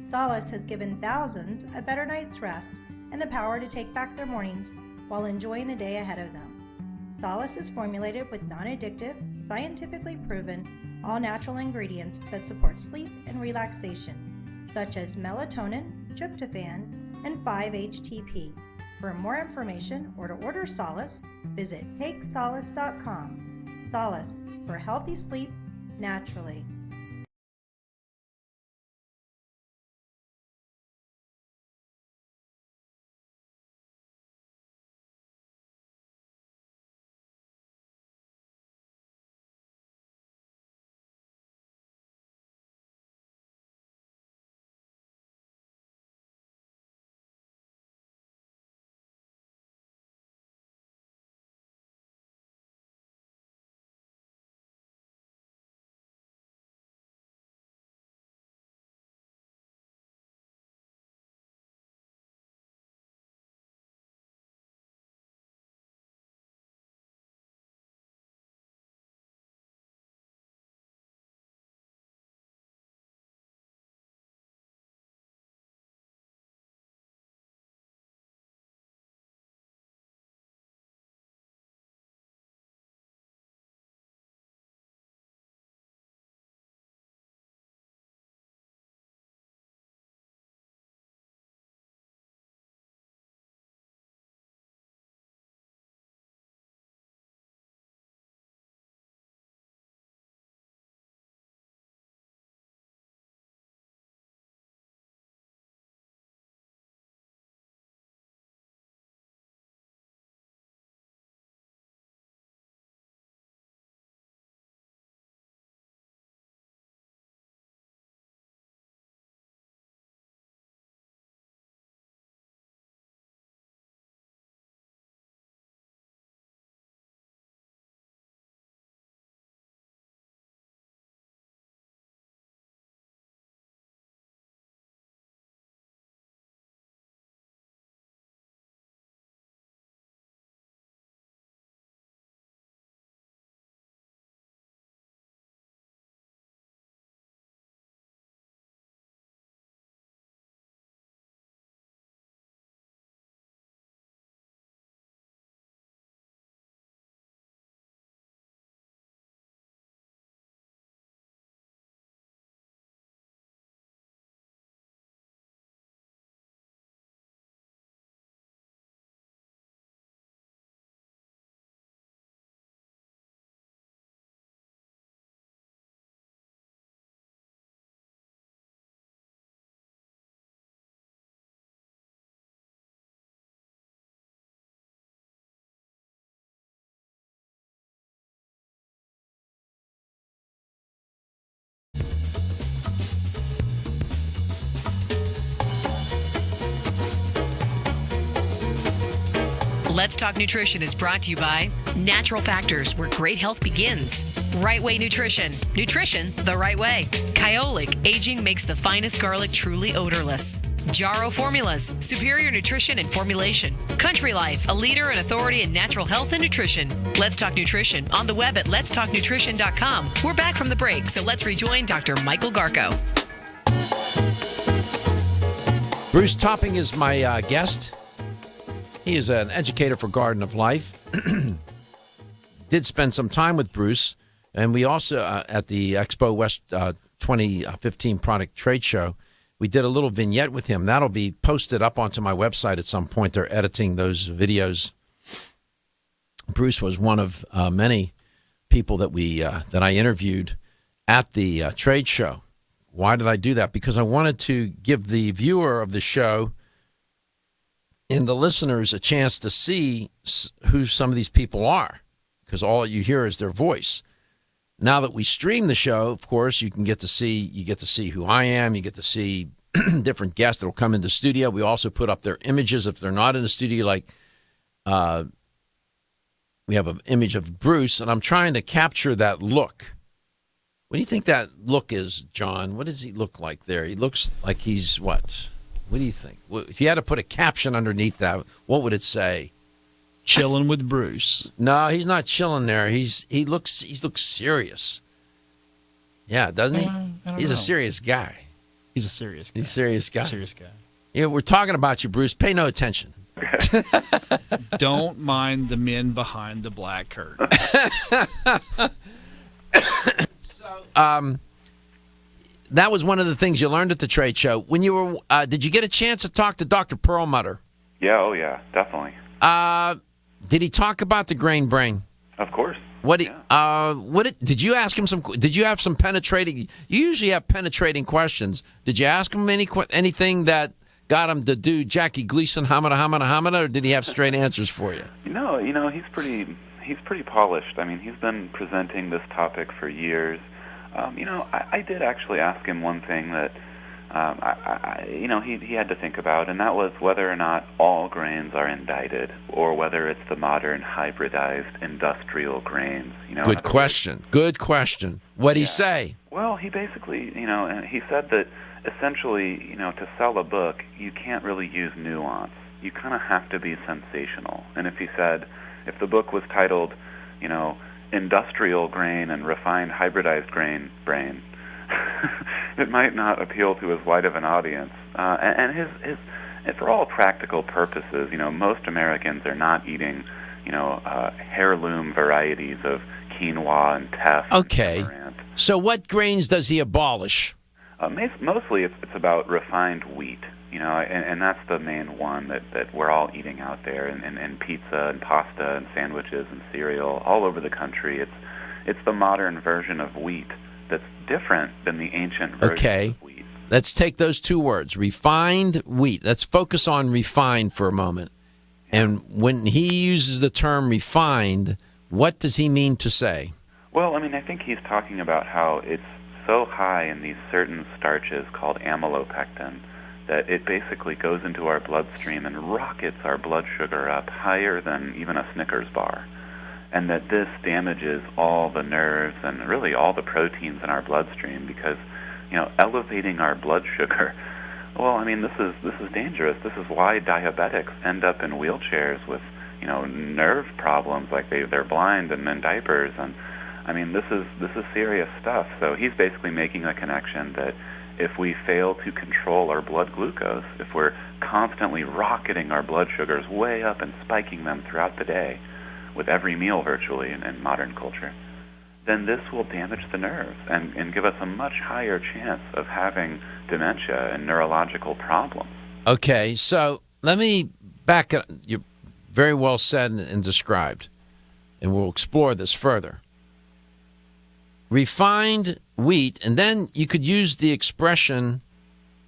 Solace has given thousands a better night's rest and the power to take back their mornings while enjoying the day ahead of them. Solace is formulated with non-addictive, scientifically proven, all-natural ingredients that support sleep and relaxation, such as melatonin, tryptophan, and 5-HTP. For more information or to order Solace, visit takesolace.com. Solace, for healthy sleep naturally. Let's Talk Nutrition is brought to you by Natural Factors, where great health begins. Right Way Nutrition. Nutrition the right way. Kyolic, aging makes the finest garlic truly odorless. Jarrow Formulas, superior nutrition and formulation. Country Life, a leader and authority in natural health and nutrition. Let's Talk Nutrition on the web at letstalknutrition.com. We're back from the break, so let's rejoin Dr. Michael Garko. Bruce Topping is my guest. He is an educator for Garden of Life. Did spend some time with Bruce, and we also, at the Expo West 2015 product trade show, We did a little vignette with him. That'll be posted up onto my website at some point. They're editing those videos. Bruce was one of many people that I interviewed at the trade show. Why did I do that? Because I wanted to give the viewer of the show and the listeners a chance to see who some of these people are, because all you hear is their voice. Now that we stream the show, of course, you get to see who I am. You get to see different guests that will come into the studio. We also put up their images if they're not in the studio, like we have an image of Bruce, and I'm trying to capture that look. What do you think that look is, John? What does he look like there? He looks like he's what? What do you think? If you had to put a caption underneath that, what would it say? Chilling with Bruce. No, he's not chilling there. He looks serious. Yeah, doesn't he? He's a serious guy. He's a serious guy. He's a serious guy. Serious guy. Yeah, we're talking about you, Bruce. Pay no attention. Don't mind the men behind the black curtain. That was one of the things you learned at the trade show. When you were, did you get a chance to talk to Dr. Perlmutter? Yeah, oh yeah, definitely. Did he talk about the grain brain? Of course. Did you ask him did you have some penetrating? You usually have penetrating questions. Did you ask him anything that got him to do Jackie Gleason hamada, or did he have straight answers for you? You know, he's pretty polished. I mean, he's been presenting this topic for years. I did actually ask him one thing that, he had to think about, and that was whether or not all grains are indicted, or whether it's the modern hybridized industrial grains. Good question. Good question. What'd he say? Well, he basically, he said that essentially, to sell a book, you can't really use nuance. You kind of have to be sensational. And if the book was titled, industrial grain and refined hybridized grain brain, it might not appeal to as wide of an audience. And for all practical purposes, most Americans are not eating, heirloom varieties of quinoa and teff. Okay. So what grains does he abolish? Mostly it's about refined wheat, and that's the main one that we're all eating out there, and pizza and pasta and sandwiches and cereal all over the country. It's the modern version of wheat that's different than the ancient version of wheat. Let's take those two words, refined wheat. Let's focus on refined for a moment. And when he uses the term refined, what does he mean to say? Well, I think he's talking about how it's so high in these certain starches called amylopectin that it basically goes into our bloodstream and rockets our blood sugar up higher than even a Snickers bar. And that this damages all the nerves and really all the proteins in our bloodstream because, elevating our blood sugar, well, this is dangerous. This is why diabetics end up in wheelchairs with, nerve problems, like they're blind and in diapers. And this is serious stuff. So he's basically making a connection that if we fail to control our blood glucose, if we're constantly rocketing our blood sugars way up and spiking them throughout the day, with every meal virtually in modern culture, then this will damage the nerves and give us a much higher chance of having dementia and neurological problems. Okay, so let me back up. You very well said and described, and we'll explore this further. Refined wheat, and then you could use the expression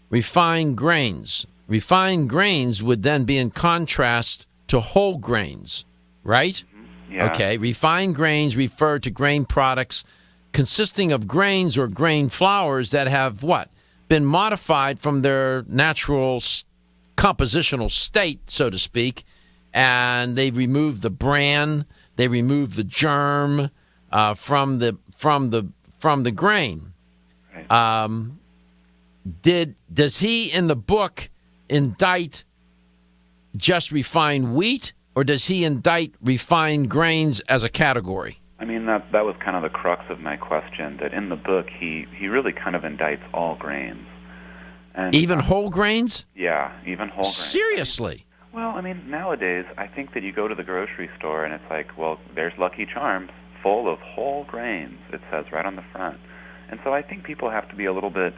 refined grains. Refined grains would then be in contrast to whole grains, right? Yeah. Okay, refined grains refer to grain products consisting of grains or grain flours that have what? Been modified from their natural compositional state, so to speak, and they remove the bran, they remove the germ from the grain. Right. Does he in the book indict just refined wheat, or does he indict refined grains as a category? That was kind of the crux of my question, that in the book he really kind of indicts all grains. And even whole grains? Yeah, even whole grains. Seriously? Well, nowadays I think that you go to the grocery store and it's like, well, there's Lucky Charms full of whole grains, it says right on the front. And so I think people have to be a little bit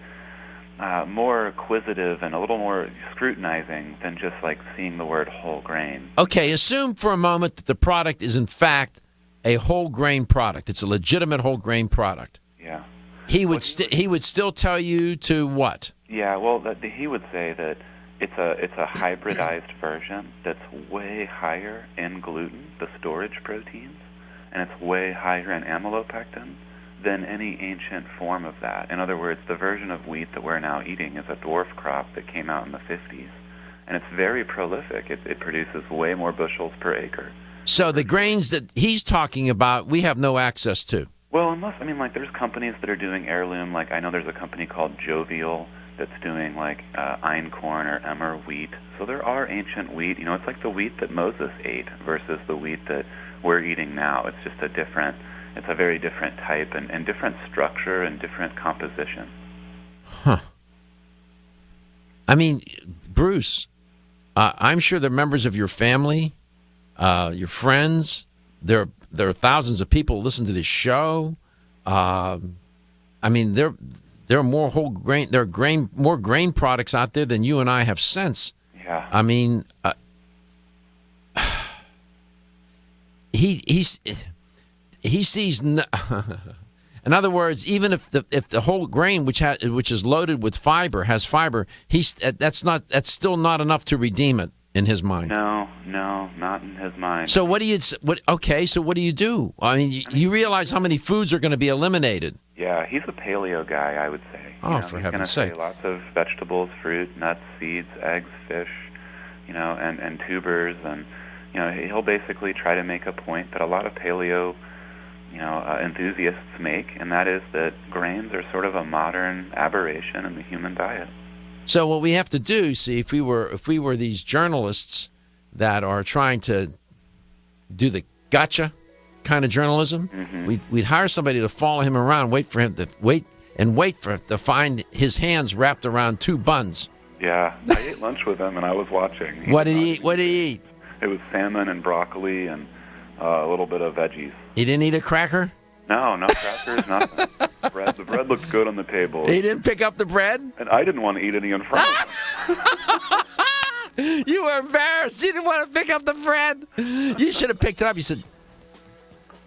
more acquisitive and a little more scrutinizing than just like seeing the word whole grain. Okay, assume for a moment that the product is in fact a whole grain product. It's a legitimate whole grain product. Yeah. He would still tell you to what? Yeah, well, he would say that it's a hybridized version that's way higher in gluten, the storage proteins, and it's way higher in amylopectin than any ancient form of that. In other words, the version of wheat that we're now eating is a dwarf crop that came out in the 50s, and it's very prolific. It produces way more bushels per acre. So the grains that he's talking about, we have no access to. Well, there's companies that are doing heirloom. Like, I know there's a company called Jovial that's doing, like, einkorn or emmer wheat. So there are ancient wheat. It's like the wheat that Moses ate versus the wheat that we're eating now. It's just it's a very different type and different structure and different composition. Huh. I mean, Bruce, I'm sure the members of your family, your friends, there are thousands of people who listen to this show. I mean, there are more whole grain. There are more grain products out there than you and I have sense. Yeah. I mean, he sees. In other words, even if the whole grain, which is loaded with fiber, has fiber, that's still not enough to redeem it in his mind. No, not in his mind. So what do you do? I mean, you realize how many foods are going to be eliminated. Yeah, he's a paleo guy, I would say. For heaven's sake. He's going to say lots of vegetables, fruit, nuts, seeds, eggs, fish, and tubers, and he'll basically try to make a point that a lot of paleo enthusiasts make, and that is that grains are sort of a modern aberration in the human diet. So what we have to do, see, if we were these journalists that are trying to do the gotcha kind of journalism, we'd hire somebody to follow him around, wait for him to find his hands wrapped around two buns. Yeah, I ate lunch with him, and I was watching. What did he eat? It was salmon and broccoli and a little bit of veggies. He didn't eat a cracker? No crackers, nothing. The bread looked good on the table. He didn't pick up the bread? And I didn't want to eat any in front of him. You were embarrassed. You didn't want to pick up the bread. You should have picked it up. You said,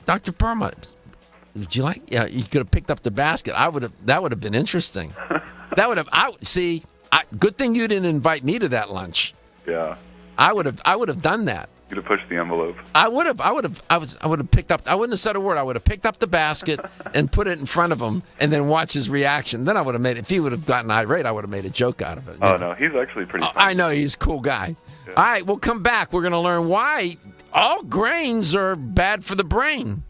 Dr. Perma, would you like? Yeah, you could have picked up the basket. That would have been interesting. Good thing you didn't invite me to that lunch. Yeah. I would have done that. You'd have pushed the envelope. I would have picked up. I wouldn't have said a word. I would have picked up the basket and put it in front of him, and then watch his reaction. Then I would have made. If he would have gotten irate, I would have made a joke out of it. No, he's actually pretty funny. I know he's a cool guy. Yeah. All right, we'll come back. We're going to learn why all grains are bad for the brain.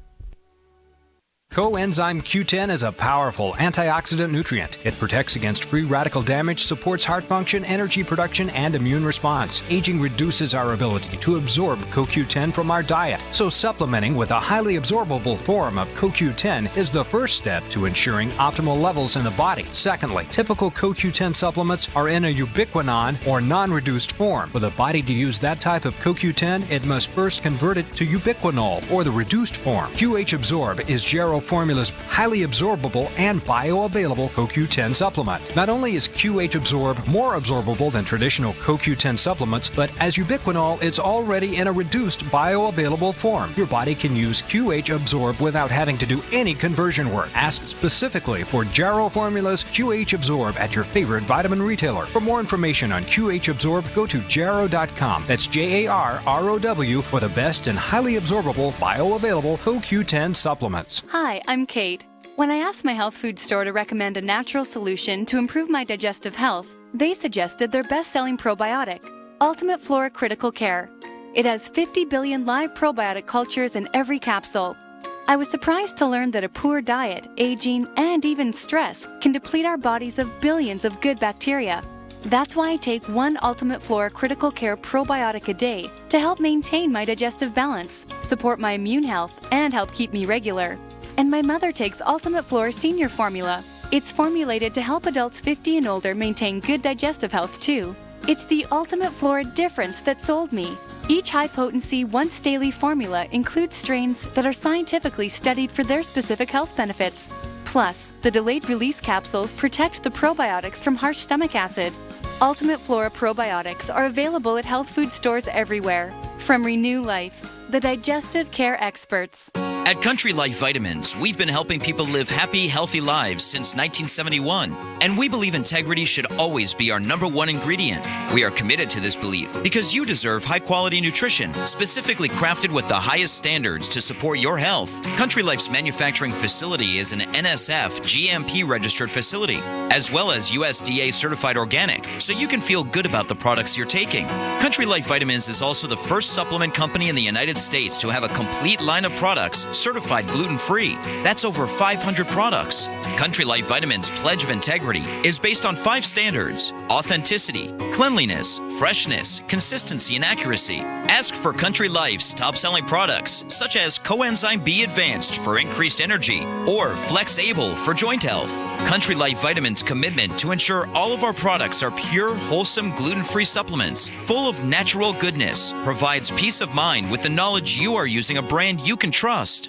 Coenzyme Q10 is a powerful antioxidant nutrient. It protects against free radical damage, supports heart function, energy production, and immune response. Aging reduces our ability to absorb CoQ10 from our diet, so supplementing with a highly absorbable form of CoQ10 is the first step to ensuring optimal levels in the body. Secondly, typical CoQ10 supplements are in a ubiquinone or non-reduced form. For the body to use that type of CoQ10, it must first convert it to ubiquinol or the reduced form. QH Absorb is Jarrow Formula's highly absorbable and bioavailable CoQ10 supplement. Not only is QH Absorb more absorbable than traditional CoQ10 supplements, but as ubiquinol, it's already in a reduced bioavailable form. Your body can use QH Absorb without having to do any conversion work. Ask specifically for Jarrow Formula's QH Absorb at your favorite vitamin retailer. For more information on QH Absorb, go to jarrow.com. That's JARROW for the best and highly absorbable bioavailable CoQ10 supplements. Hi, I'm Kate. When I asked my health food store to recommend a natural solution to improve my digestive health, they suggested their best-selling probiotic, Ultimate Flora Critical Care. It has 50 billion live probiotic cultures in every capsule. I was surprised to learn that a poor diet, aging, and even stress can deplete our bodies of billions of good bacteria. That's why I take one Ultimate Flora Critical Care probiotic a day to help maintain my digestive balance, support my immune health, and help keep me regular. And my mother takes Ultimate Flora Senior Formula. It's formulated to help adults 50 and older maintain good digestive health too. It's the Ultimate Flora difference that sold me. Each high-potency, once-daily formula includes strains that are scientifically studied for their specific health benefits. Plus, the delayed release capsules protect the probiotics from harsh stomach acid. Ultimate Flora probiotics are available at health food stores everywhere. From Renew Life, the digestive care experts. At Country Life Vitamins, we've been helping people live happy, healthy lives since 1971. And we believe integrity should always be our number one ingredient. We are committed to this belief because you deserve high-quality nutrition, specifically crafted with the highest standards to support your health. Country Life's manufacturing facility is an NSF GMP-registered facility, as well as USDA certified organic, so you can feel good about the products you're taking. Country Life Vitamins is also the first supplement company in the United States to have a complete line of products certified gluten-free. That's over 500 products. Country Life Vitamins' pledge of integrity is based on 5 standards: authenticity, cleanliness, freshness, consistency, and accuracy. Ask for Country Life's top-selling products, such as Coenzyme B Advanced for increased energy or Flex Able for joint health. Country Life Vitamins' commitment to ensure all of our products are pure, wholesome, gluten-free supplements full of natural goodness provides peace of mind with the knowledge you are using a brand you can trust.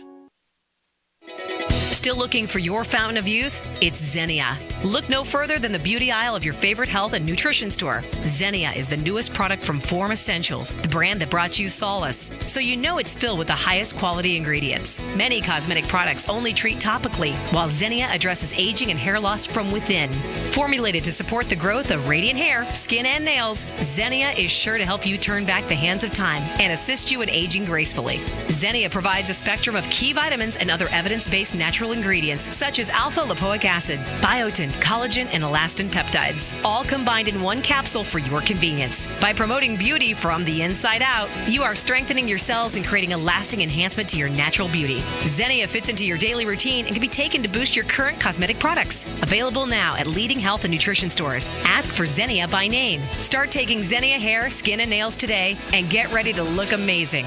Still looking for your fountain of youth? It's Xenia. Look no further than the beauty aisle of your favorite health and nutrition store. Xenia is the newest product from Form Essentials, the brand that brought you solace. So you know it's filled with the highest quality ingredients. Many cosmetic products only treat topically, while Xenia addresses aging and hair loss from within. Formulated to support the growth of radiant hair, skin, and nails, Xenia is sure to help you turn back the hands of time and assist you in aging gracefully. Xenia provides a spectrum of key vitamins and other evidence-based natural ingredients such as alpha-lipoic acid, biotin, collagen, and elastin peptides, all combined in one capsule for your convenience. By promoting beauty from the inside out, you are strengthening your cells and creating a lasting enhancement to your natural beauty. Xenia fits into your daily routine and can be taken to boost your current cosmetic products. Available now at leading health and nutrition stores. Ask for Xenia by name. Start taking Xenia hair, skin, and nails today and get ready to look amazing.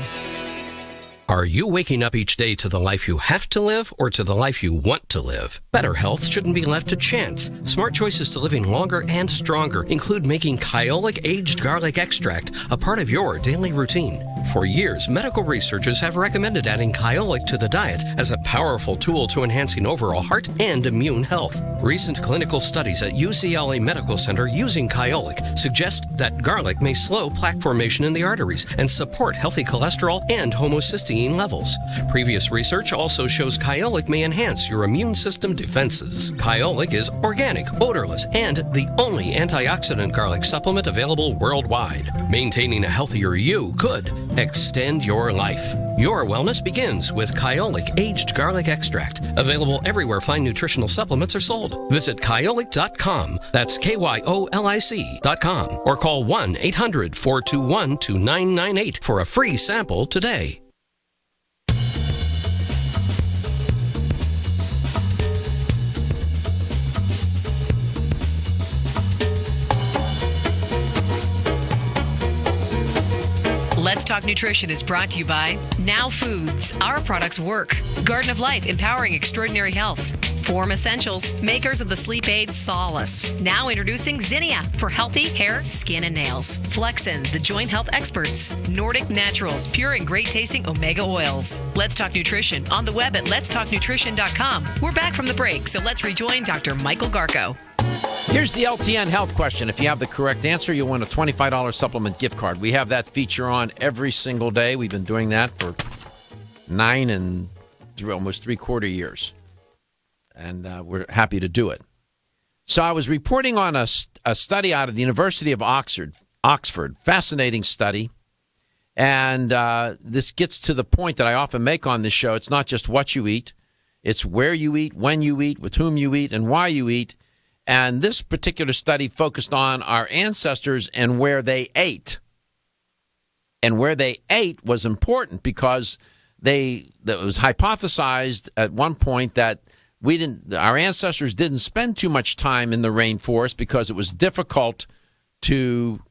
Are you waking up each day to the life you have to live or to the life you want to live? Better health shouldn't be left to chance. Smart choices to living longer and stronger include making Kyolic aged garlic extract a part of your daily routine. For years, medical researchers have recommended adding Kyolic to the diet as a powerful tool to enhancing overall heart and immune health. Recent clinical studies at UCLA Medical Center using Kyolic suggest that garlic may slow plaque formation in the arteries and support healthy cholesterol and homocysteine levels. Previous research also shows Kyolic may enhance your immune system defenses. Kyolic is organic, odorless, and the only antioxidant garlic supplement available worldwide. Maintaining a healthier you could extend your life. Your wellness begins with Kyolic aged garlic extract, available everywhere fine nutritional supplements are sold. Visit Kyolic.com, that's KYOLIC.com, or call 1-800-421-2998 for a free sample today. Let's Talk Nutrition is brought to you by Now Foods. Our products work. Garden of Life, empowering extraordinary health. Form Essentials, makers of the sleep aid Solace. Now introducing Xenia for healthy hair, skin, and nails. Flexin, the joint health experts. Nordic Naturals, pure and great tasting omega oils. Let's Talk Nutrition on the web at letstalknutrition.com. We're back from the break, so let's rejoin Dr. Michael Garko. Here's the LTN health question. If you have the correct answer, you'll win a $25 supplement gift card. We have that feature on every single day. We've been doing that for 9 and almost 3/4 years. And we're happy to do it. So I was reporting on a study out of the University of Oxford, fascinating study. And this gets to the point that I often make on this show. It's not just what you eat. It's where you eat, when you eat, with whom you eat, and why you eat. And this particular study focused on our ancestors and where they ate. And where they ate was important because it was hypothesized at one point that our ancestors didn't spend too much time in the rainforest because it was difficult to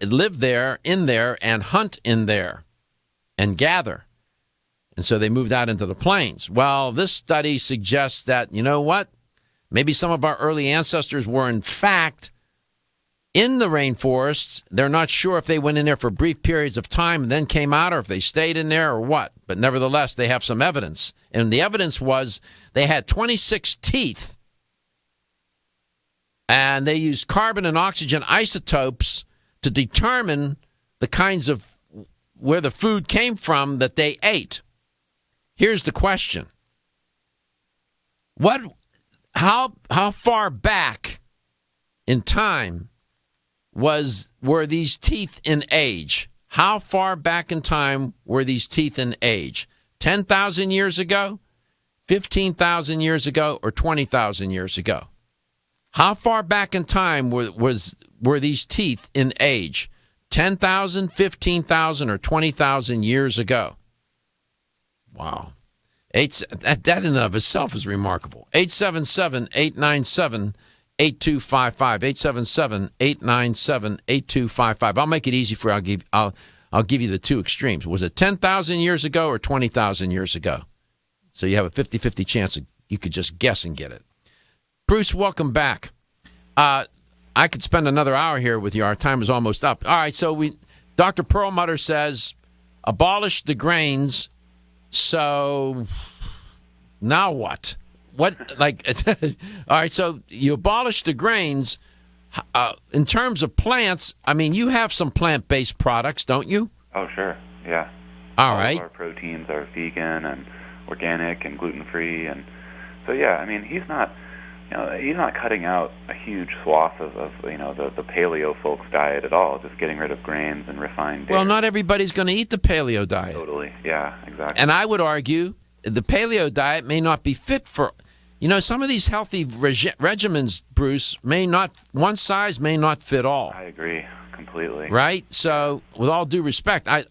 live there, and hunt in there and gather. And so they moved out into the plains. Well, this study suggests that, you know what? Maybe some of our early ancestors were, in fact, in the rainforests. They're not sure if they went in there for brief periods of time and then came out, or if they stayed in there or what. But nevertheless, they have some evidence. And the evidence was they had 26 teeth. And they used carbon and oxygen isotopes to determine the kinds of where the food came from that they ate. Here's the question. How far back in time were these teeth in age? How far back in time were these teeth in age? 10,000 years ago, 15,000 years ago, or 20,000 years ago? How far back in time were these teeth in age? 10,000, 15,000, or 20,000 years ago? Wow. That in and of itself is remarkable. 877-897-8255. 877-897-8255. I'll make it easy for you. I'll give you the two extremes. Was it 10,000 years ago or 20,000 years ago? So you have a 50-50 chance that you could just guess and get it. Bruce, welcome back. I could spend another hour here with you. Our time is almost up. All right, so Dr. Perlmutter says abolish the grains. So now what? All right, so you abolish the grains. In terms of plants, I mean, you have some plant-based products, don't you? Oh, sure. Yeah. All right. All our proteins are vegan and organic and gluten-free, and so yeah. I mean, he's not cutting out a huge swath of the paleo folks' diet at all. Just getting rid of grains and refined dairy. Well, not everybody's going to eat the paleo diet. Totally. Yeah. Exactly. And I would argue the paleo diet may not be fit for. Some of these healthy regimens, Bruce, one size may not fit all. I agree completely. Right? So, with all due respect, I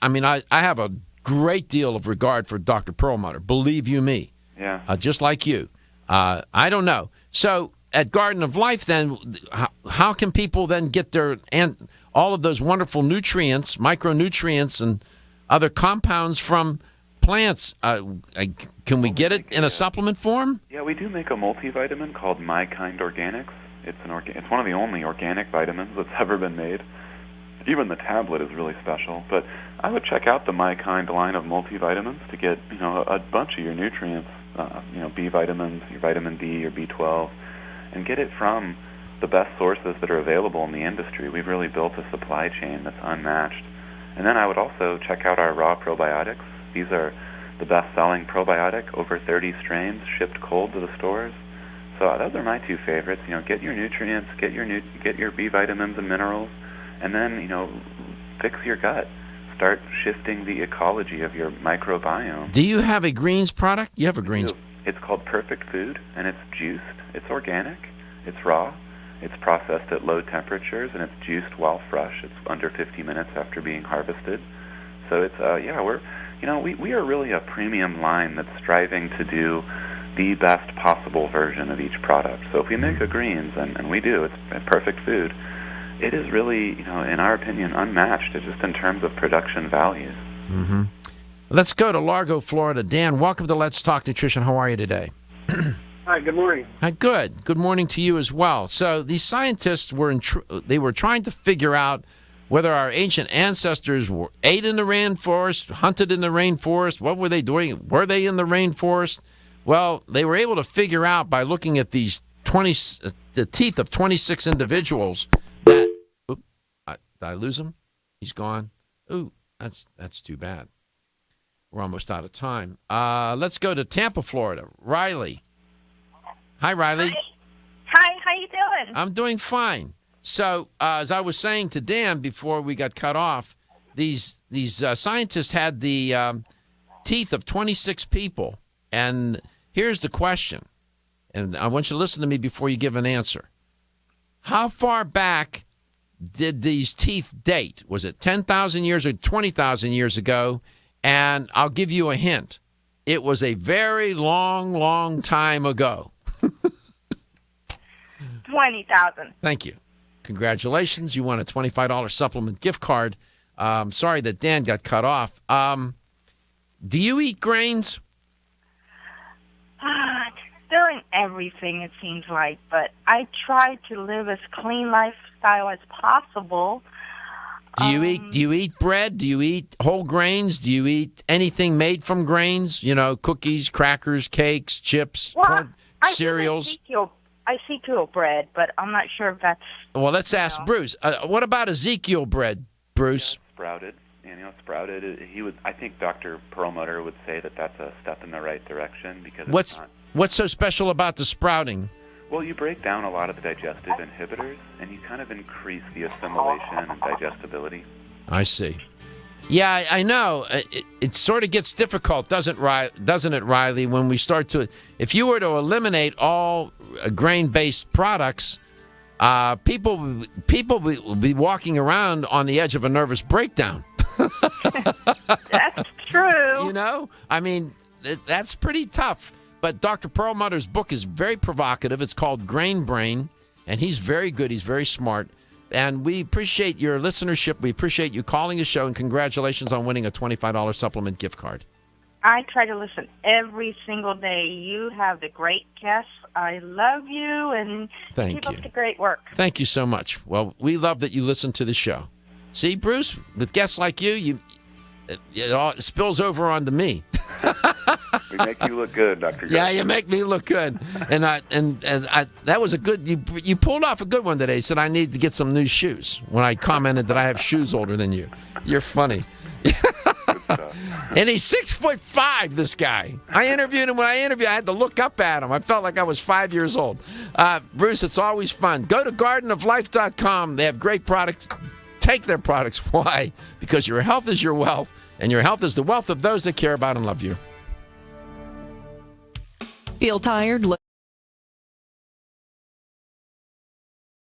have a great deal of regard for Dr. Perlmutter. Believe you me. Yeah. Just like you. I don't know. So, at Garden of Life, then, how can people then get all of those wonderful nutrients, micronutrients, and other compounds from plants? Can we get it in a supplement form? Yeah, we do make a multivitamin called My Kind Organics. It's one of the only organic vitamins that's ever been made. Even the tablet is really special. But I would check out the My Kind line of multivitamins to get a bunch of your nutrients, B vitamins, your vitamin D, your B12, and get it from the best sources that are available in the industry. We've really built a supply chain that's unmatched. And then I would also check out our raw probiotics. These are the best-selling probiotic, over 30 strains, shipped cold to the stores. So those are my two favorites. Get your nutrients, get your B vitamins and minerals, and then fix your gut. Start shifting the ecology of your microbiome. Do you have a greens product? You have a greens. It's called Perfect Food, and it's juiced. It's organic. It's raw. It's processed at low temperatures, and it's juiced while fresh. It's under 50 minutes after being harvested. So it's we are really a premium line that's striving to do the best possible version of each product. So if we make a greens, and we do, it's a Perfect Food, it is really, in our opinion, unmatched just in terms of production values. Mm-hmm. Let's go to Largo, Florida. Dan, welcome to Let's Talk Nutrition. How are you today? Hi, good morning. Hi, good. Good morning to you as well. So these scientists were trying to figure out whether our ancient ancestors ate in the rainforest, hunted in the rainforest. What were they doing? Were they in the rainforest? Well, they were able to figure out by looking at these the teeth of 26 individuals that. Did I lose him? He's gone. Ooh, that's too bad. We're almost out of time. Let's go to Tampa, Florida. Riley. Hi, Riley. Hi, how you doing? I'm doing fine. So, as I was saying to Dan before we got cut off, these scientists had the teeth of 26 people. And here's the question, and I want you to listen to me before you give an answer. How far back did these teeth date? Was it 10,000 years or 20,000 years ago? And I'll give you a hint. It was a very long, long time ago. 20,000. Thank you. Congratulations. You won a $25 supplement gift card. Sorry that Dan got cut off. Do you eat grains? During everything, it seems like. But I try to live as clean lifestyle as possible. Do you eat bread? Do you eat whole grains? Do you eat anything made from grains? You know, cookies, crackers, cakes, chips, corn, cereals. I Ezekiel bread, but I'm not sure if that's. Well, let's ask Bruce. What about Ezekiel bread, Bruce? Yeah, sprouted. Sprouted. I think Dr. Perlmutter would say that that's a step in the right direction because what's so special about the sprouting? Well, you break down a lot of the digestive inhibitors, and you kind of increase the assimilation and digestibility. I see. Yeah, I know. It sort of gets difficult, doesn't it, Riley, when we start to... If you were to eliminate all grain-based products, people will be walking around on the edge of a nervous breakdown. That's true. You know? I mean, that's pretty tough. But Dr. Perlmutter's book is very provocative. It's called Grain Brain, and he's very good. He's very smart. And we appreciate your listenership. We appreciate you calling the show, and congratulations on winning a $25 supplement gift card. I try to listen every single day. You have the great guests. I love you, and keep up the great work. Thank you so much. Well, we love that you listen to the show. See, Bruce, with guests like you, it all spills over onto me. We make you look good, Dr. Yeah, you make me look good. And that was a good. You pulled off a good one today. Said I need to get some new shoes. When I commented that I have shoes older than you, you're funny. And he's 6'5", this guy. I interviewed him. When I interviewed, I had to look up at him. I felt like I was 5 years old. Bruce, it's always fun. Go to gardenoflife.com. They have great products. Take their products. Why? Because your health is your wealth, and your health is the wealth of those that care about and love you. Feel tired?